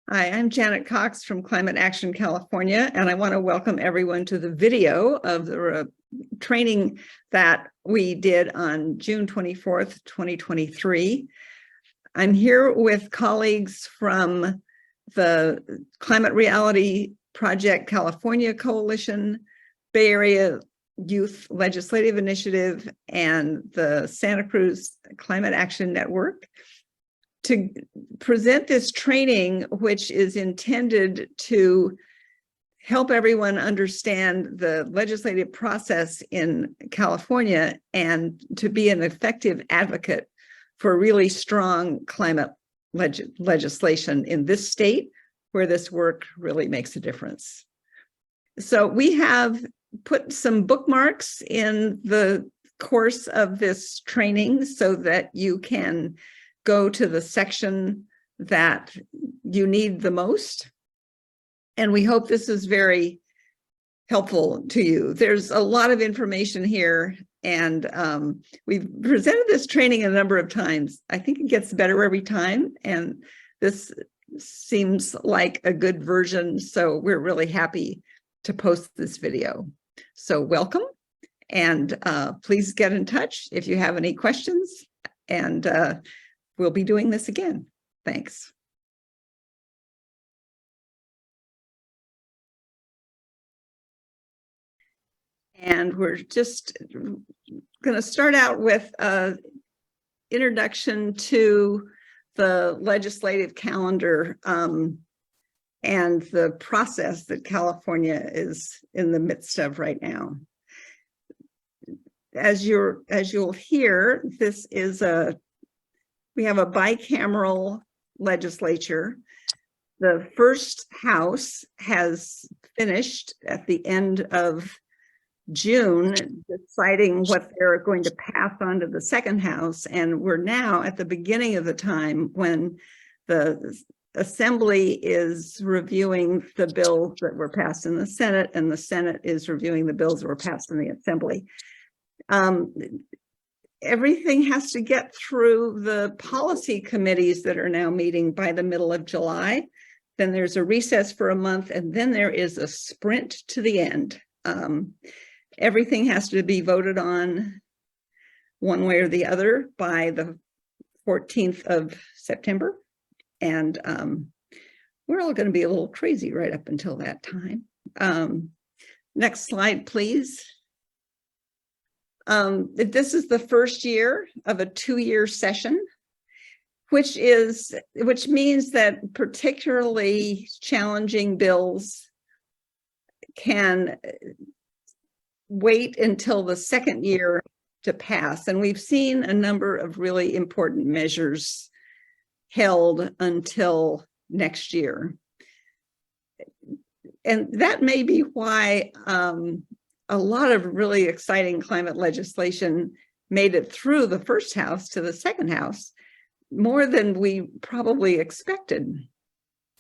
Hi, I'm Janet Cox from Climate Action California, and I want to welcome everyone to the video of the training that we did on June 24th, 2023. I'm here with colleagues from the Climate Reality Project California Coalition, Bay Area Youth Legislative Initiative, and the Santa Cruz Climate Action Network to present this training, which is intended to help everyone understand the legislative process in California and to be an effective advocate for really strong climate legislation in this state where this work really makes a difference. So we have put some bookmarks in the course of this training so that you can go to the section that you need the most. And we hope this is very helpful to you. There's a lot of information here, and we've presented this training a number of times. I think it gets better every time, and this seems like a good version, so we're really happy to post this video. So welcome, and please get in touch if you have any questions, and we'll be doing this again. Thanks. And we're just going to start out with an introduction to the legislative calendar and the process that California is in the midst of right now. As you'll hear, this is we have a bicameral legislature. The first house has finished at the end of June, deciding what they're going to pass on to the second house. And we're now at the beginning of the time when the Assembly is reviewing the bills that were passed in the Senate, and the Senate is reviewing the bills that were passed in the Assembly. Everything has to get through the policy committees that are now meeting by the middle of July. Then there's a recess for a month, and then there is a sprint to the end. Everything has to be voted on one way or the other by the 14th of September. And we're all going to be a little crazy right up until that time. Next slide, please. This is the first year of a 2-year session, which means that particularly challenging bills can wait until the second year to pass. And we've seen a number of really important measures held until next year. And that may be why a lot of really exciting climate legislation made it through the first house to the second house, more than we probably expected.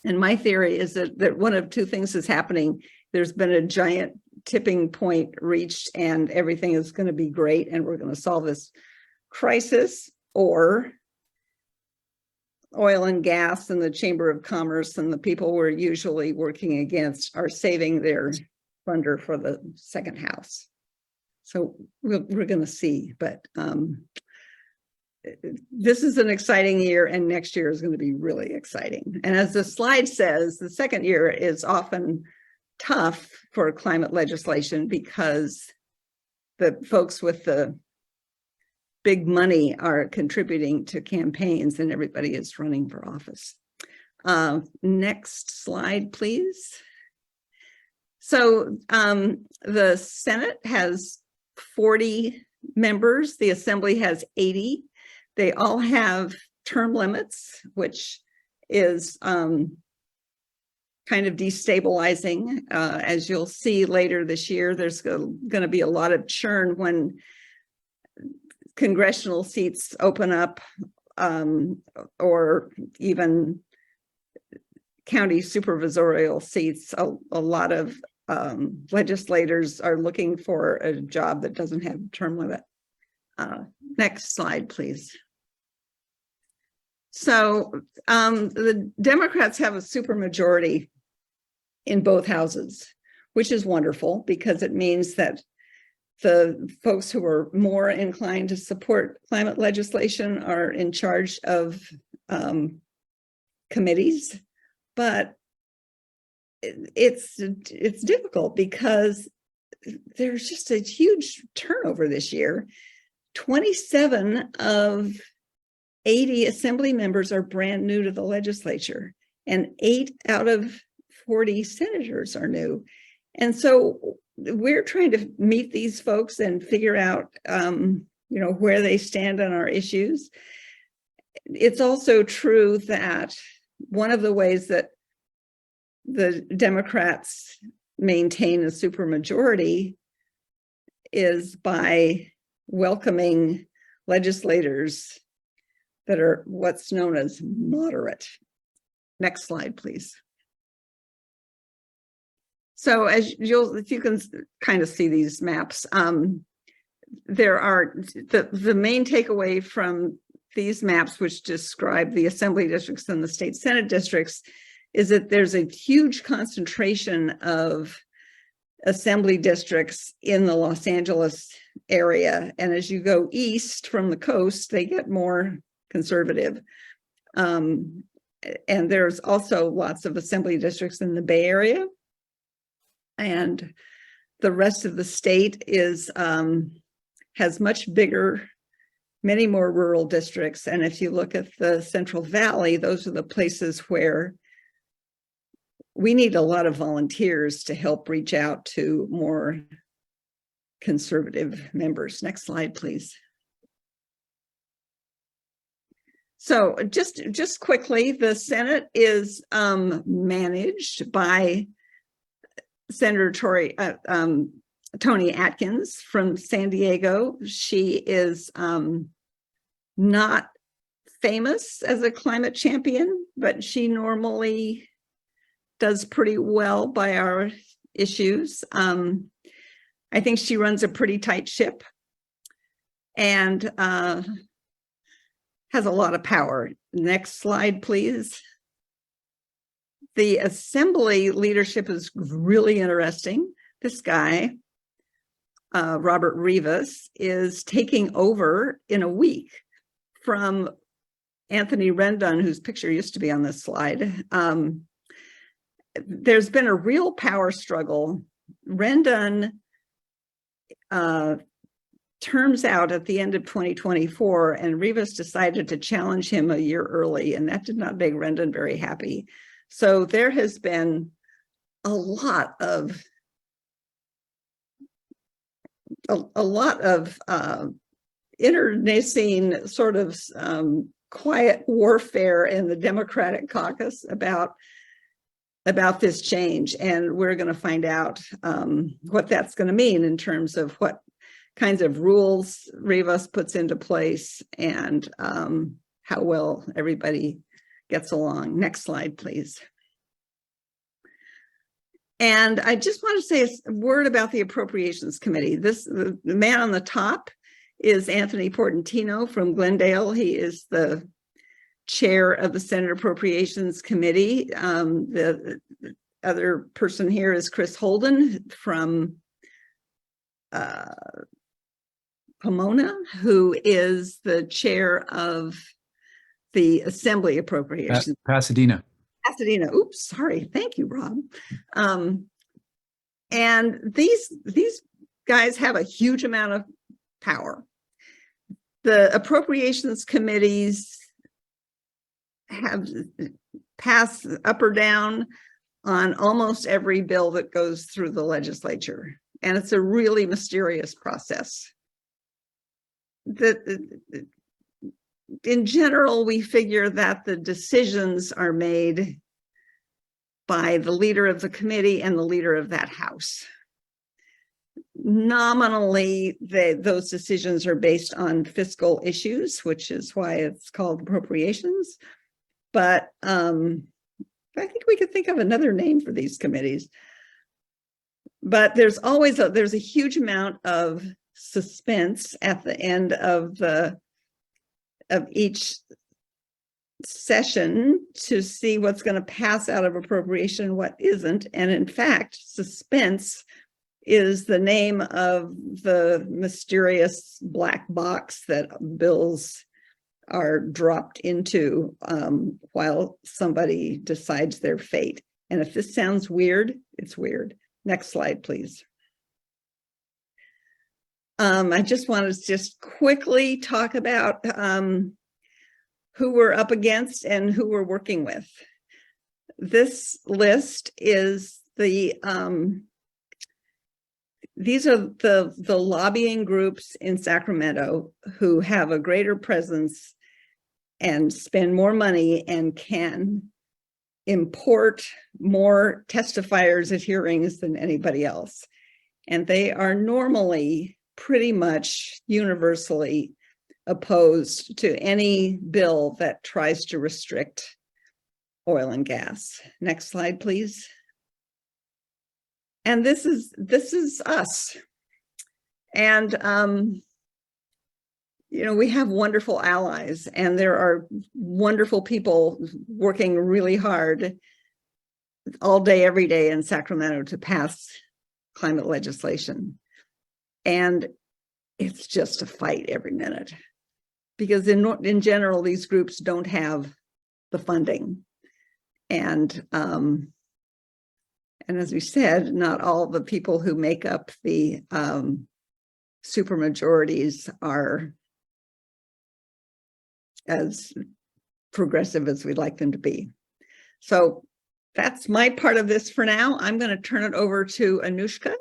And my theory is that one of two things is happening. There's been a giant tipping point reached, and everything is going to be great, and we're going to solve this crisis, or oil and gas and the Chamber of Commerce and the people we're usually working against are saving their thunder for the second house. So we're going to see, but this is an exciting year, and next year is going to be really exciting. And as the slide says, the second year is often tough for climate legislation because the folks with the big money are contributing to campaigns and everybody is running for office. Next slide, please. So the Senate has 40 members. The Assembly has 80. They all have term limits, which is kind of destabilizing. As you'll see later this year, there's going to be a lot of churn when congressional seats open up, or even county supervisorial seats. A lot of legislators are looking for a job that doesn't have a term limit. Next slide, please. So the Democrats have a supermajority in both houses, which is wonderful because it means that the folks who are more inclined to support climate legislation are in charge of committees. But it's difficult because there's just a huge turnover this year. 27 of 80 assembly members are brand new to the legislature, and 8 out of 40 senators are new. And so we're trying to meet these folks and figure out, where they stand on our issues. It's also true that one of the ways that the Democrats maintain a supermajority is by welcoming legislators that are what's known as moderate. Next slide, please. So if you can kind of see these maps, there are the main takeaway from these maps, which describe the assembly districts and the state senate districts, is that there's a huge concentration of assembly districts in the Los Angeles area. And as you go east from the coast, they get more conservative. And there's also lots of assembly districts in the Bay Area. And the rest of the state has much bigger, many more rural districts. And if you look at the Central Valley, those are the places where we need a lot of volunteers to help reach out to more conservative members. Next slide, please. So just quickly, the Senate is managed by Senator Toni Atkins from San Diego. She is not famous as a climate champion, but she normally does pretty well by our issues. I think she runs a pretty tight ship and has a lot of power. Next slide, please. The assembly leadership is really interesting. This guy, Robert Rivas, is taking over in a week from Anthony Rendon, whose picture used to be on this slide. There's been a real power struggle. Rendon terms out at the end of 2024, and Rivas decided to challenge him a year early, and that did not make Rendon very happy. So there has been a lot of internecine sort of quiet warfare in the Democratic caucus about this change, and we're going to find out what that's going to mean in terms of what kinds of rules Rivas puts into place and how well everybody gets along. Next slide, please. And I just want to say a word about the Appropriations Committee. The man on the top is Anthony Portantino from Glendale. He is the chair of the Senate Appropriations Committee. The other person here is Chris Holden from Pomona, who is the chair of the Assembly Appropriations. Pasadena. Oops, sorry. Thank you, Rob. And these guys have a huge amount of power. The appropriations committees have passed up or down on almost every bill that goes through the legislature. And it's a really mysterious process. In general, we figure that the decisions are made by the leader of the committee and the leader of that house. Nominally, those decisions are based on fiscal issues, which is why it's called appropriations. But I think we could think of another name for these committees. But there's always there's a huge amount of suspense at the end of each session to see what's going to pass out of appropriation and what isn't. And in fact, suspense is the name of the mysterious black box that bills are dropped into while somebody decides their fate. And if this sounds weird, it's weird. Next slide, please. I just want to just quickly talk about who we're up against and who we're working with. This list is the these are the lobbying groups in Sacramento who have a greater presence and spend more money and can import more testifiers at hearings than anybody else. And they are normally pretty much universally opposed to any bill that tries to restrict oil and gas. Next slide, please. And this is us. And you know, we have wonderful allies, and there are wonderful people working really hard all day, every day in Sacramento to pass climate legislation. And it's just a fight every minute, because in general, these groups don't have the funding. And as we said, not all the people who make up the supermajorities are as progressive as we'd like them to be. So that's my part of this for now. I'm going to turn it over to Anushka.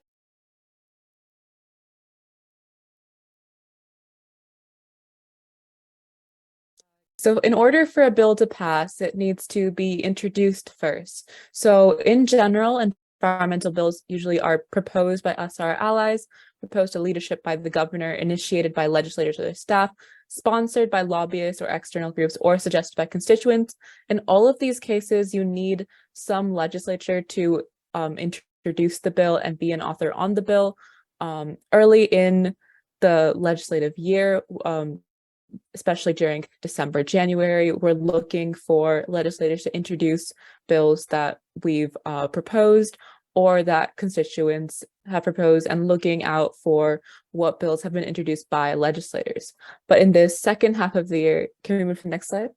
So in order for a bill to pass, it needs to be introduced first. So in general, environmental bills usually are proposed by us, our allies, proposed to leadership by the governor, initiated by legislators or their staff, sponsored by lobbyists or external groups, or suggested by constituents. In all of these cases, you need some legislature to introduce the bill and be an author on the bill. Early in the legislative year, especially during December, January, we're looking for legislators to introduce bills that we've proposed or that constituents have proposed, and looking out for what bills have been introduced by legislators. But in this second half of the year, can we move to the next slide?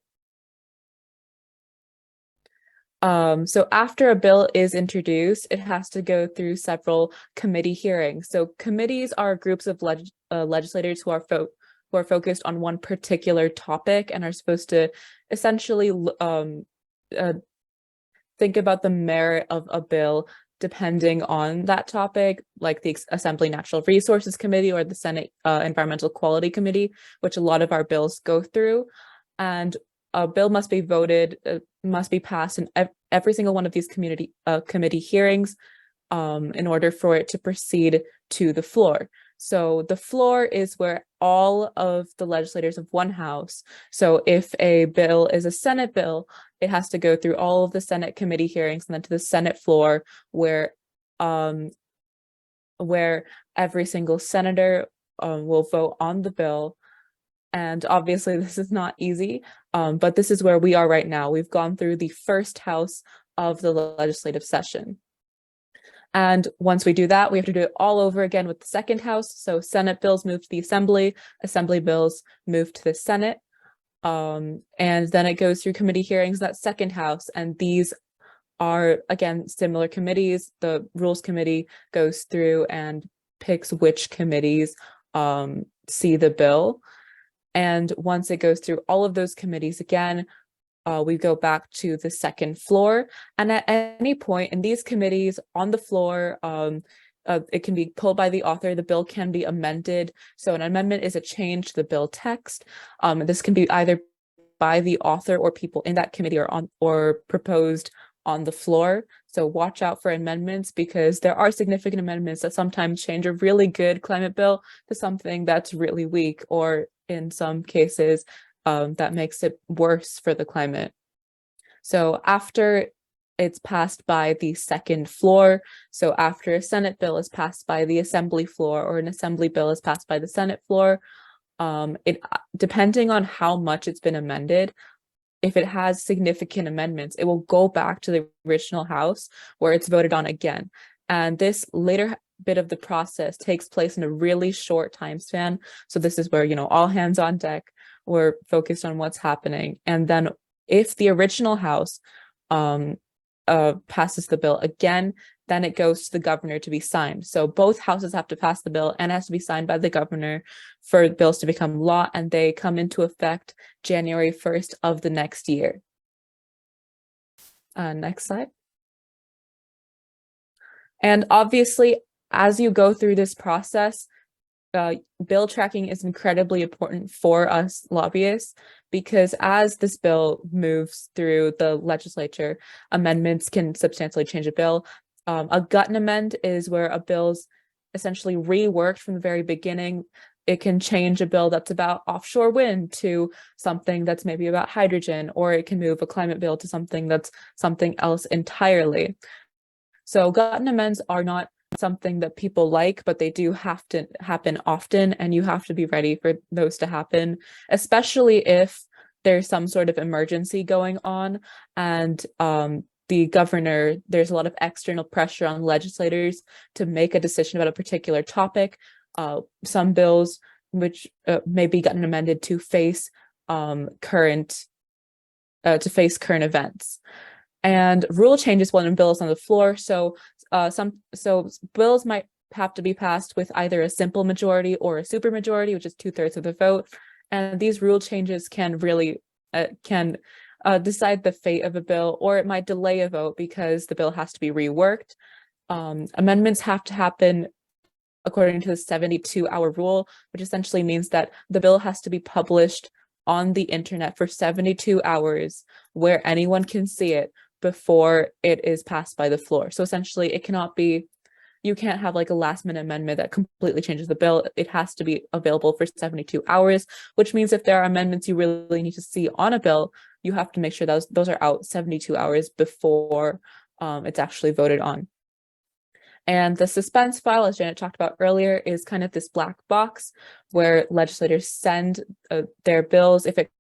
So after a bill is introduced, it has to go through several committee hearings. So committees are groups of legislators who are focused on one particular topic and are supposed to essentially think about the merit of a bill depending on that topic, like the Assembly Natural Resources Committee or the Senate Environmental Quality Committee, which a lot of our bills go through. And a bill must be voted, must be passed in every single one of these committee hearings in order for it to proceed to the floor. So the floor is where all of the legislators of one house, so if a bill is a Senate bill, it has to go through all of the Senate committee hearings and then to the Senate floor where every single senator will vote on the bill. And obviously this is not easy, but this is where we are right now. We've gone through the first house of the legislative session. And once we do that, we have to do it all over again with the second house. So Senate bills move to the Assembly, Assembly bills move to the Senate. And then it goes through committee hearings, that second house. And these are, again, similar committees. The Rules Committee goes through and picks which committees see the bill. And once it goes through all of those committees again, we go back to the second floor. And at any point in these committees on the floor, it can be pulled by the author. The bill can be amended. So an amendment is a change to the bill text. This can be either by the author or people in that committee or proposed on the floor. So watch out for amendments, because there are significant amendments that sometimes change a really good climate bill to something that's really weak, or in some cases, that makes it worse for the climate. So after it's passed by the second floor, so after a Senate bill is passed by the Assembly floor or an Assembly bill is passed by the Senate floor, depending on how much it's been amended, if it has significant amendments, it will go back to the original House where it's voted on again. And this later bit of the process takes place in a really short time span. So this is where, you know, all hands on deck, we're focused on what's happening. And then if the original House passes the bill again, then it goes to the governor to be signed. So both houses have to pass the bill and it has to be signed by the governor for bills to become law, and they come into effect January 1st of the next year. Next slide. And obviously, as you go through this process, bill tracking is incredibly important for us lobbyists, because as this bill moves through the legislature, amendments can substantially change a bill. A gut amend is where a bill's essentially reworked from the very beginning. It can change a bill that's about offshore wind to something that's maybe about hydrogen, or it can move a climate bill to something that's something else entirely. So gut amends are not something that people like, but they do have to happen often, and you have to be ready for those to happen, especially if there's some sort of emergency going on and the governor, there's a lot of external pressure on legislators to make a decision about a particular topic. Some bills which may be gotten amended to face current events. And rule changes when a bill is on the floor. So bills might have to be passed with either a simple majority or a supermajority, which is 2/3 of the vote. And these rule changes can really decide the fate of a bill, or it might delay a vote because the bill has to be reworked. Amendments have to happen according to the 72-hour rule, which essentially means that the bill has to be published on the internet for 72 hours where anyone can see it before it is passed by the floor. So essentially it cannot be, you can't have like a last minute amendment that completely changes the bill. It has to be available for 72 hours, which means if there are amendments you really need to see on a bill, you have to make sure those are out 72 hours before it's actually voted on. And the suspense file, as Janet talked about earlier, is kind of this black box where legislators send their bills. If it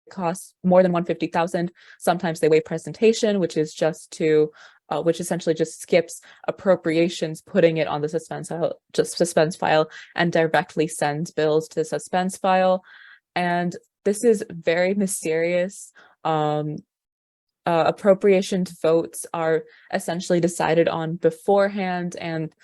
costs more than $150,000, sometimes they waive presentation, which is just to which essentially just skips appropriations, putting it on the suspense file and directly sends bills to the suspense file. And this is very mysterious. Appropriations votes are essentially decided on beforehand, and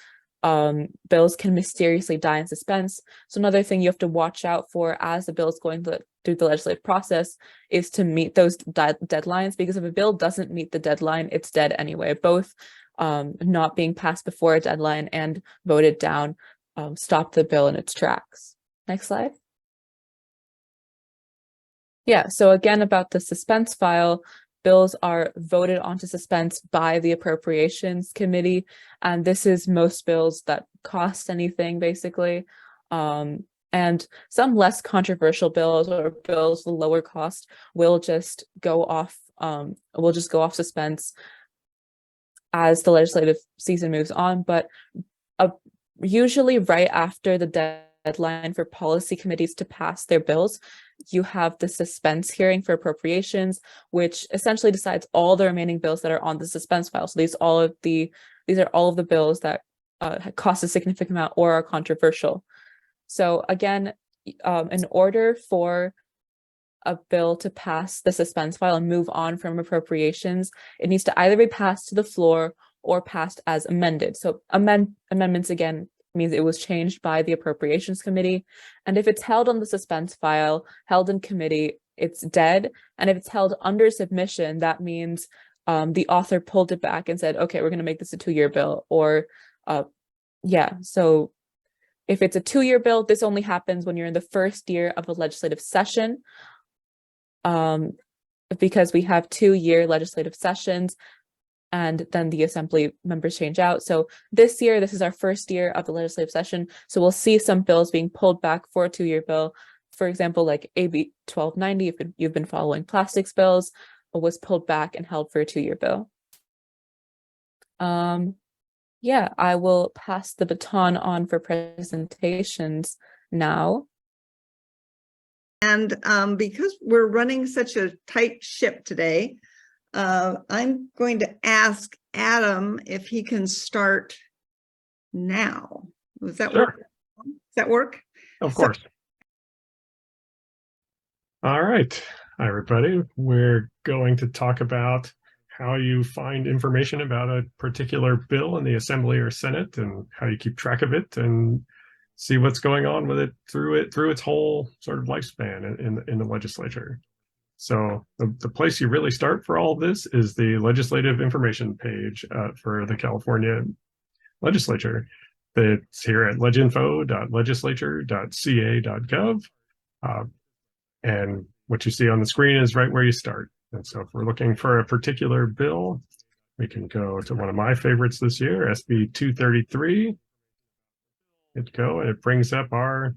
bills can mysteriously die in suspense. So another thing you have to watch out for as the bill is going through the legislative process is to meet those deadlines, because if a bill doesn't meet the deadline, it's dead anyway. Both not being passed before a deadline and voted down stop the bill in its tracks. Next slide. Yeah, so again, about the suspense file, bills are voted onto suspense by the Appropriations Committee, and this is most bills that cost anything, basically. And some less controversial bills or bills with lower cost will just go off suspense as the legislative season moves on. But usually right after the deadline for policy committees to pass their bills, you have the suspense hearing for appropriations, which essentially decides all the remaining bills that are on the suspense file. So these are all of the bills that cost a significant amount or are controversial. So again, in order for a bill to pass the suspense file and move on from appropriations, it needs to either be passed to the floor or passed as amended. So amendments again means it was changed by the Appropriations Committee. And if it's held on the suspense file, held in committee, it's dead. And if it's held under submission, that means the author pulled it back and said, okay, we're going to make this a 2-year bill. Or yeah, so if it's a 2-year bill, this only happens when you're in the first year of a legislative session, because we have 2-year legislative sessions, and then the assembly members change out. So this year, this is our first year of the legislative session. So we'll see some bills being pulled back for a 2-year bill. For example, like AB 1290, if you've been following plastics bills, was pulled back and held for a 2-year bill. Yeah, I will pass the baton on for presentations now. And because we're running such a tight ship today, I'm going to ask Adam if he can start now. Does that work? Does that work? Of course. All right. Hi, everybody. We're going to talk about how you find information about a particular bill in the Assembly or Senate and how you keep track of it and see what's going on with it through its whole sort of lifespan in the legislature. So the place you really start for all of this is the legislative information page for the California legislature. It's here at leginfo.legislature.ca.gov. And what you see on the screen is right where you start. And so if we're looking for a particular bill, we can go to one of my favorites this year, SB 233. Hit go, and it brings up our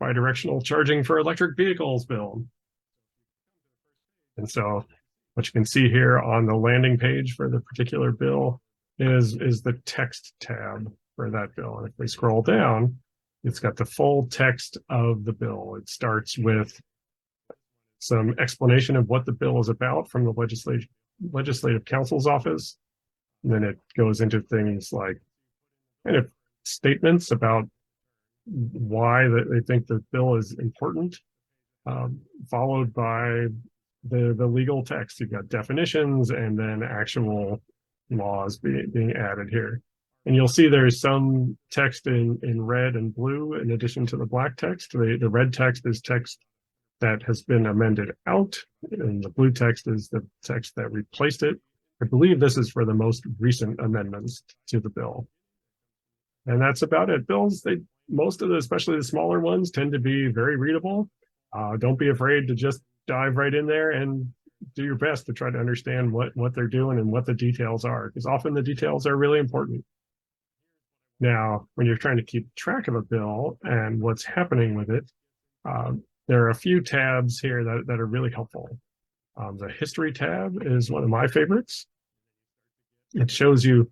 bidirectional charging for electric vehicles bill. And so what you can see here on the landing page for the particular bill is the text tab for that bill. And if we scroll down, it's got the full text of the bill. It starts with some explanation of what the bill is about from the legislative counsel's office. And then it goes into things like kind of statements about why they think the bill is important, followed by the legal text. You've got definitions and then actual laws being added here. And you'll see there's some text in red and blue in addition to the black text. The red text is text that has been amended out, and the blue text is the text that replaced it. I believe this is for the most recent amendments to the bill. And that's about it. Bills, most of the, especially the smaller ones, tend to be very readable. Don't be afraid to just dive right in there and do your best to try to understand what they're doing and what the details are, because often the details are really important. Now, when you're trying to keep track of a bill and what's happening with it, there are a few tabs here that are really helpful. The history tab is one of my favorites. It shows you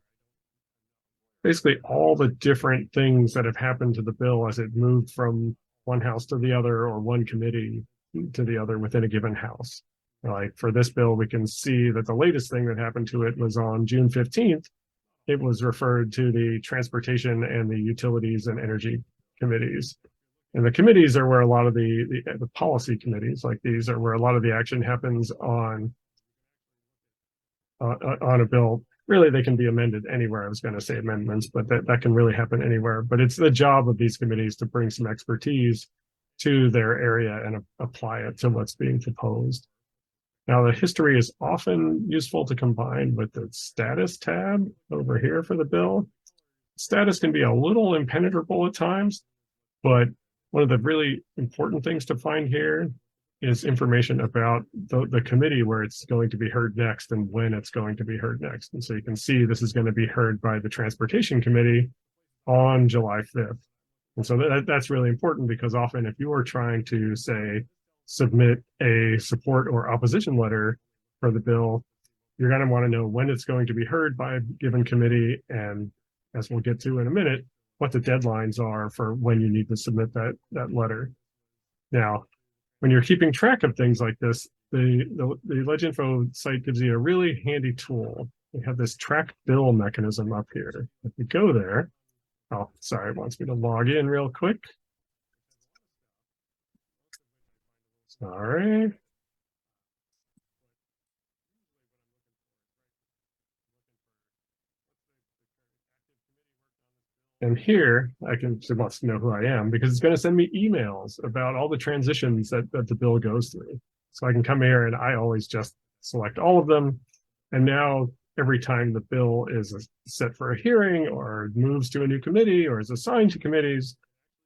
basically all the different things that have happened to the bill as it moved from one house to the other or one committee to the other within a given house. Like for this bill, we can see that the latest thing that happened to it was on June 15th. It was referred to the Transportation and the Utilities and Energy committees. And the committees are where a lot of the policy committees like these are where a lot of the action happens on a bill. Really, they can be amended anywhere. I was going to say amendments, but that can really happen anywhere. But it's the job of these committees to bring some expertise to their area and apply it to what's being proposed. Now, the history is often useful to combine with the status tab over here for the bill. Status can be a little impenetrable at times, but one of the really important things to find here is information about the committee where it's going to be heard next and when it's going to be heard next. And so you can see this is going to be heard by the Transportation Committee on July 5th. And so that's really important because often if you are trying to, say, submit a support or opposition letter for the bill, you're going to want to know when it's going to be heard by a given committee, and as we'll get to in a minute, what the deadlines are for when you need to submit that letter. Now, when you're keeping track of things like this, the LegInfo site gives you a really handy tool. We have this track bill mechanism up here. If you go there, oh, sorry, it wants me to log in real quick. Sorry. And here, it wants to know who I am because it's going to send me emails about all the transitions that the bill goes through. So I can come here and I always just select all of them. And now every time the bill is set for a hearing or moves to a new committee or is assigned to committees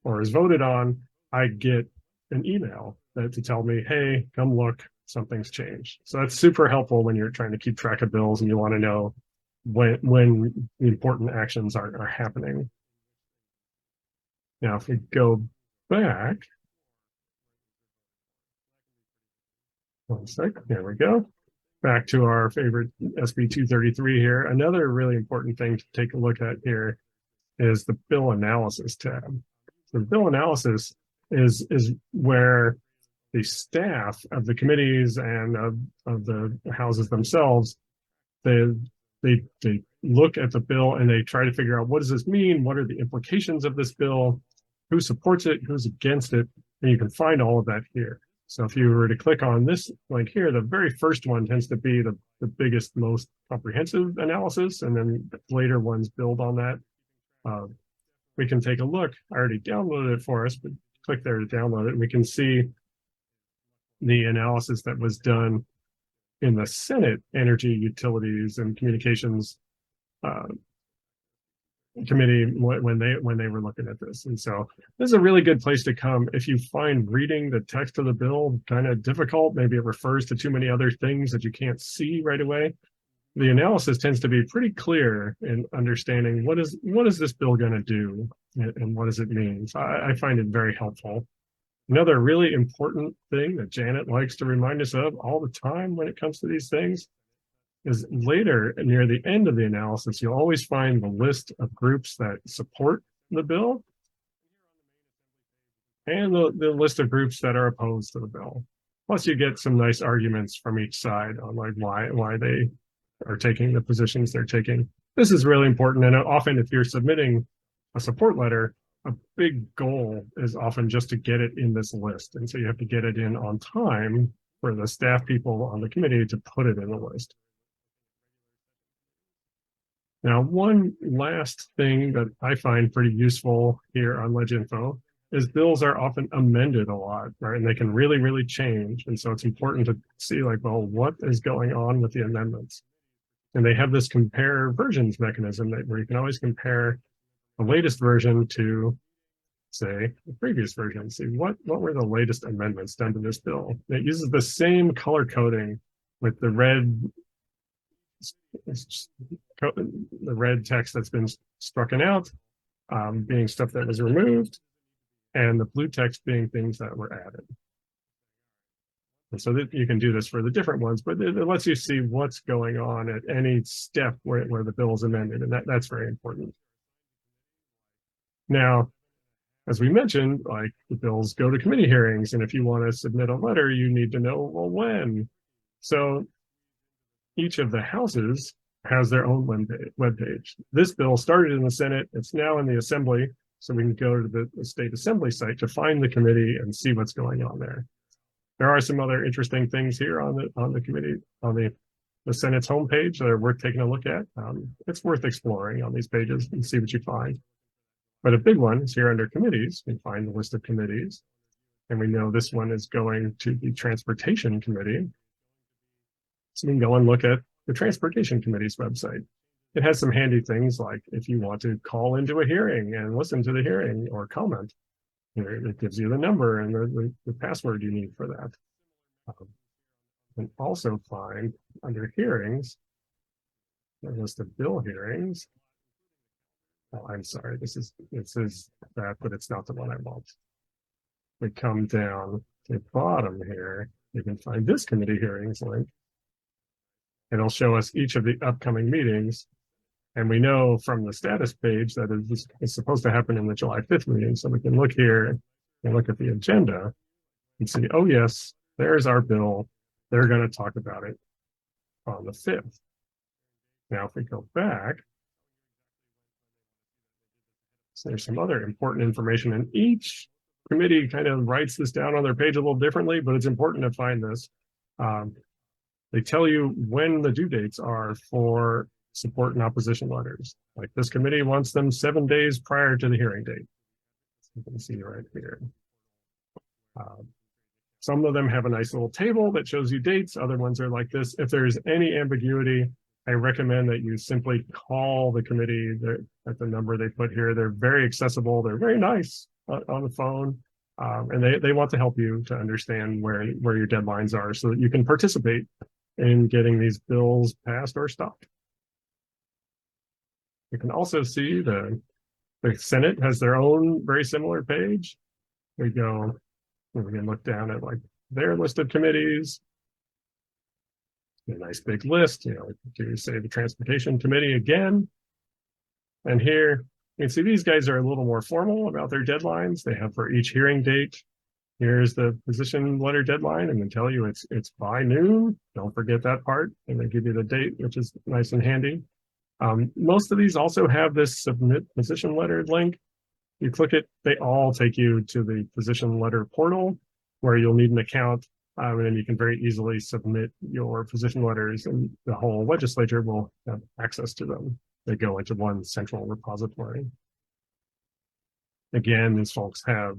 or is voted on, I get an email to tell me, hey, come look, something's changed. So that's super helpful when you're trying to keep track of bills and you want to know when the important actions are happening. Now, if we go back, one sec, there we go. Back to our favorite SB 233 here. Another really important thing to take a look at here is the bill analysis tab. So the bill analysis is where the staff of the committees and of the houses themselves, they look at the bill and they try to figure out, what does this mean? What are the implications of this bill? Who supports it? Who's against it? And you can find all of that here. So if you were to click on this link here, the very first one tends to be the biggest, most comprehensive analysis, and then later ones build on that. We can take a look. I already downloaded it for us, but click there to download it. And we can see the analysis that was done in the Senate Energy, Utilities, and Communications Committee when they were looking at this. And so this is a really good place to come if you find reading the text of the bill kind of difficult. Maybe it refers to too many other things that you can't see right away. The analysis tends to be pretty clear in understanding what is this bill going to do and what does it mean. So I find it very helpful. Another really important thing that Janet likes to remind us of all the time when it comes to these things is later, near the end of the analysis, you'll always find the list of groups that support the bill and the list of groups that are opposed to the bill. Plus, you get some nice arguments from each side on like why they are taking the positions they're taking. This is really important, and often if you're submitting a support letter, a big goal is often just to get it in this list, and so you have to get it in on time for the staff people on the committee to put it in the list. Now, one last thing that I find pretty useful here on LegInfo is bills are often amended a lot, right? And they can really, really change. And so it's important to see like, well, what is going on with the amendments? And they have this compare versions mechanism where you can always compare the latest version to, say, the previous version. See what were the latest amendments done to this bill. It uses the same color coding with the red text that's been struck out, being stuff that was removed, and the blue text being things that were added. And so that you can do this for the different ones, but it lets you see what's going on at any step where the bill is amended, and that's very important. Now, as we mentioned, like the bills go to committee hearings, and if you want to submit a letter, you need to know, well, when. So each of the houses has their own webpage. This bill started in the Senate. It's now in the Assembly. So we can go to the State Assembly site to find the committee and see what's going on there. There are some other interesting things here on the committee, on the Senate's homepage that are worth taking a look at. It's worth exploring on these pages and see what you find. But a big one is here under committees. You can find the list of committees. And we know this one is going to the Transportation Committee. So we can go and look at the Transportation Committee's website. It has some handy things like if you want to call into a hearing and listen to the hearing or comment, it gives you the number and the password you need for that. You can also find under hearings, a list of bill hearings. Oh, I'm sorry, this is that, but it's not the one I want. We come down to the bottom here, you can find this committee hearings link. It'll show us each of the upcoming meetings. And we know from the status page that it's supposed to happen in the July 5th meeting. So we can look here and look at the agenda and see, oh, yes, there's our bill. They're going to talk about it on the 5th. Now, if we go back, so there's some other important information, and each committee kind of writes this down on their page a little differently, but it's important to find this. They tell you when the due dates are for support and opposition letters. Like this committee wants them 7 days prior to the hearing date. You can see right here. Some of them have a nice little table that shows you dates. Other ones are like this. If there's any ambiguity, I recommend that you simply call the committee at the number they put here. They're very accessible. They're very nice on the phone. And they want to help you to understand where your deadlines are so that you can participate in getting these bills passed or stopped. You can also see the Senate has their own very similar page. We can look down at like their list of committees. A nice big list, to say the Transportation Committee again. And here you can see these guys are a little more formal about their deadlines. They have for each hearing date, here's the position letter deadline, and then tell you it's by noon. Don't forget that part, and they give you the date, which is nice and handy. Most of these also have this submit position letter link. You click it, they all take you to the position letter portal where you'll need an account, and then you can very easily submit your position letters, and the whole legislature will have access to them. They go into one central repository. Again, these folks have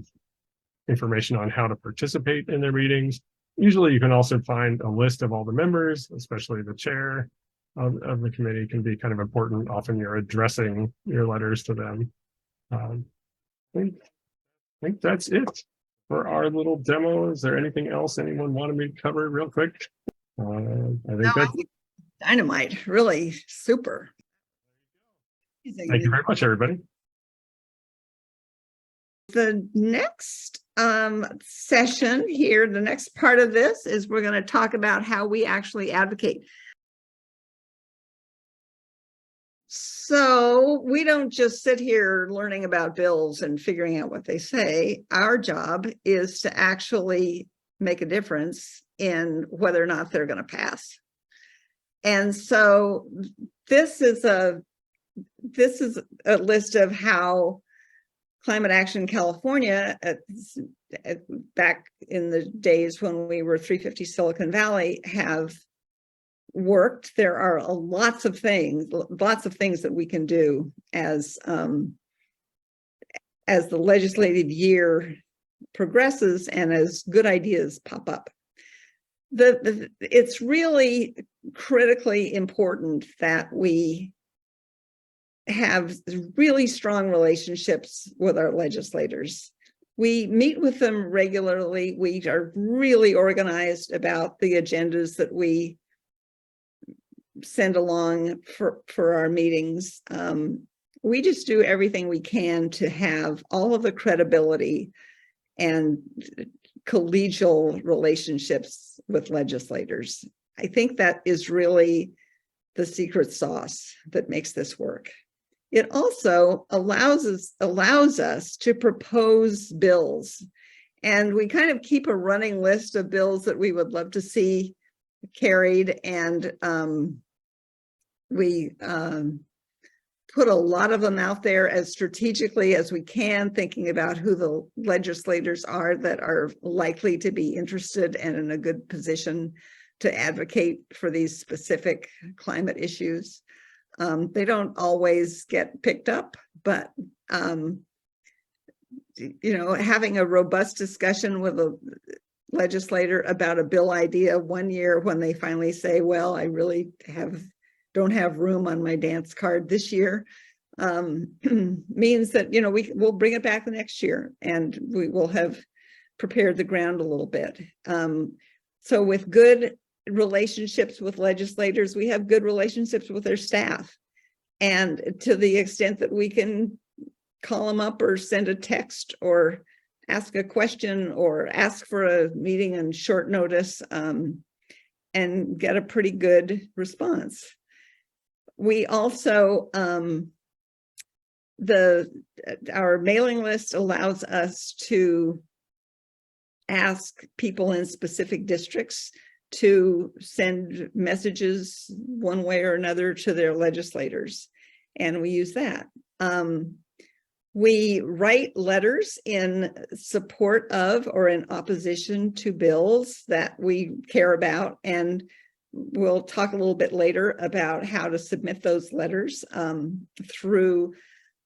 information on how to participate in their meetings. Usually you can also find a list of all the members, especially the chair of the committee can be kind of important. Often you're addressing your letters to them. I think that's it for our little demo. Is there anything else anyone wanted me to cover real quick? I think that's dynamite, really super. Thank you very much, everybody. The next session here, the next part of this is we're going to talk about how we actually advocate. So we don't just sit here learning about bills and figuring out what they say. Our job is to actually make a difference in whether or not they're going to pass. And so this is a list of how Climate Action California, back in the days when we were 350 Silicon Valley, have worked. There are lots of things that we can do as the legislative year progresses and as good ideas pop up. It's really critically important that we have really strong relationships with our legislators. We meet with them regularly. We are really organized about the agendas that we send along for our meetings. We just do everything we can to have all of the credibility and collegial relationships with legislators. I think that is really the secret sauce that makes this work. It also allows us to propose bills, and we kind of keep a running list of bills that we would love to see carried, and we put a lot of them out there as strategically as we can, thinking about who the legislators are that are likely to be interested and in a good position to advocate for these specific climate issues. They don't always get picked up, but having a robust discussion with a legislator about a bill idea one year when they finally say, well, I really don't have room on my dance card this year, means that we'll bring it back the next year, and we will have prepared the ground a little bit. So with good relationships with legislators, we have good relationships with their staff, and to the extent that we can call them up or send a text or ask a question or ask for a meeting on short notice, and get a pretty good response. We also, our mailing list allows us to ask people in specific districts to send messages one way or another to their legislators, and we use that. We write letters in support of or in opposition to bills that we care about, and we'll talk a little bit later about how to submit those letters through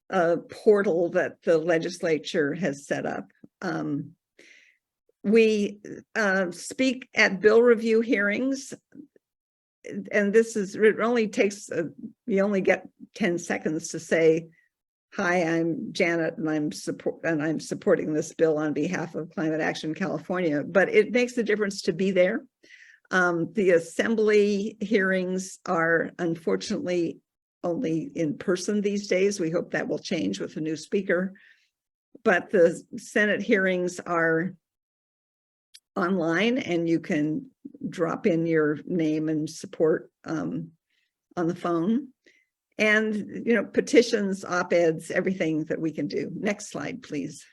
a portal that the legislature has set up. We speak at bill review hearings, and it only takes, you only get 10 seconds to say, hi, I'm Janet, and I'm supporting this bill on behalf of Climate Action California, but it makes a difference to be there. The assembly hearings are unfortunately only in person these days. We hope that will change with a new speaker, but the Senate hearings are online, and you can drop in your name and support on the phone. And, petitions, op-eds, everything that we can do. Next slide, please.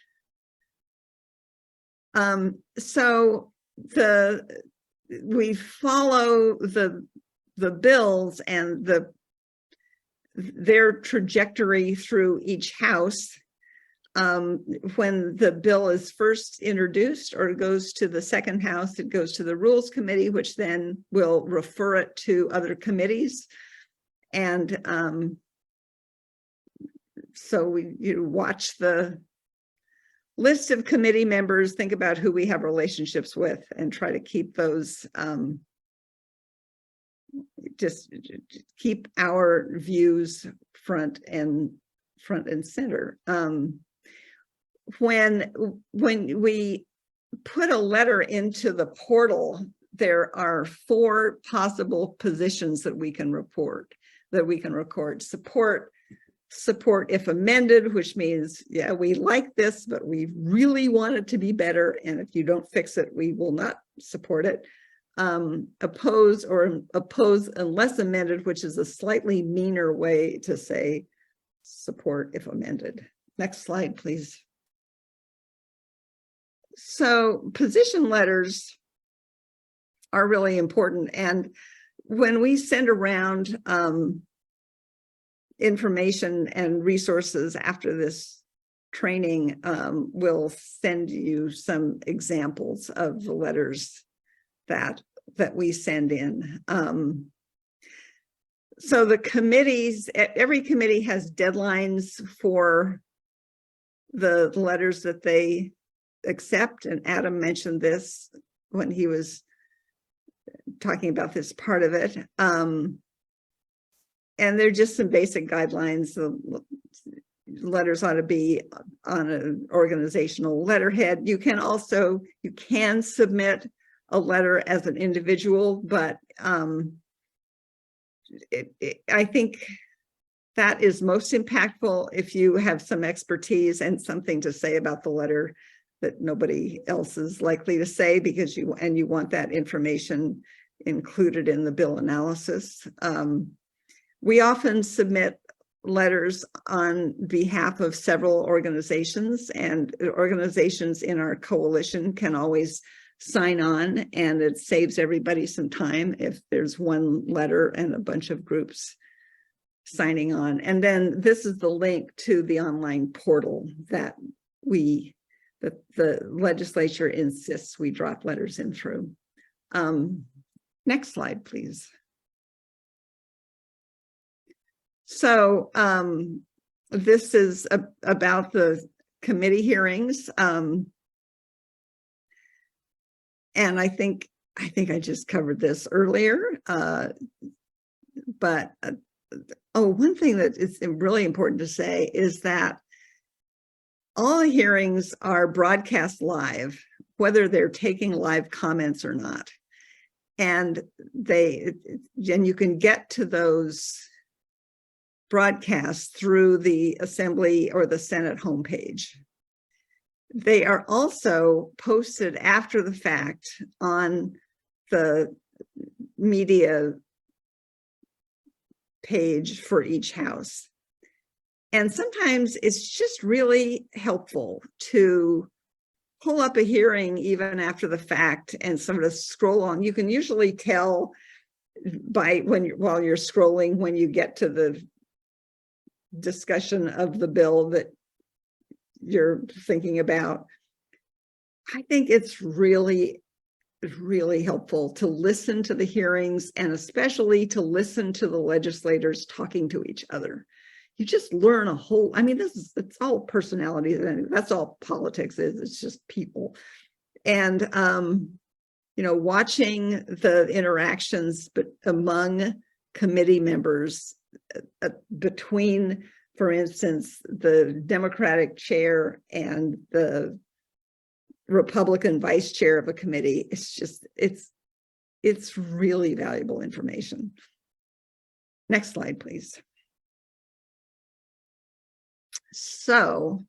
So we follow the bills and their trajectory through each house. When the bill is first introduced or goes to the second house, it goes to the Rules Committee, which then will refer it to other committees. And so you watch the list of committee members, think about who we have relationships with, and try to keep those, just keep our views front and center. When we put a letter into the portal, there are 4 possible positions that we can record. Support if amended, which means, yeah, we like this, but we really want it to be better. And if you don't fix it, we will not support it. Oppose unless amended, which is a slightly meaner way to say support if amended. Next slide, please. So position letters are really important. And when we send around information and resources after this training, we'll send you some examples of the letters that we send in. So the committees, every committee has deadlines for the letters that they accept, and Adam mentioned this when he was talking about this part of it. And they're just some basic guidelines. The letters ought to be on an organizational letterhead. You can submit a letter as an individual, but I think that is most impactful if you have some expertise and something to say about the letter that nobody else is likely to say, because you want that information included in the bill analysis. We often submit letters on behalf of several organizations, and organizations in our coalition can always sign on, and it saves everybody some time if there's one letter and a bunch of groups signing on. And then this is the link to the online portal that the legislature insists we drop letters in through. Next slide, please. So this is about the committee hearings. And I think I just covered this earlier. But one thing that is really important to say is that all the hearings are broadcast live, whether they're taking live comments or not. And you can get to those broadcasts through the Assembly or the Senate homepage. They are also posted after the fact on the media page for each house. And sometimes it's just really helpful to pull up a hearing even after the fact and sort of scroll on. You can usually tell while you're scrolling when you get to the discussion of the bill that you're thinking about. I think it's really helpful to listen to the hearings, and especially to listen to the legislators talking to each other. You just learn a whole, I mean, it's all personalities, and that's all politics is. It's just people. And watching the interactions among committee members, between, for instance, the Democratic chair and the Republican vice chair of a committee, it's really valuable information. Next slide, please. So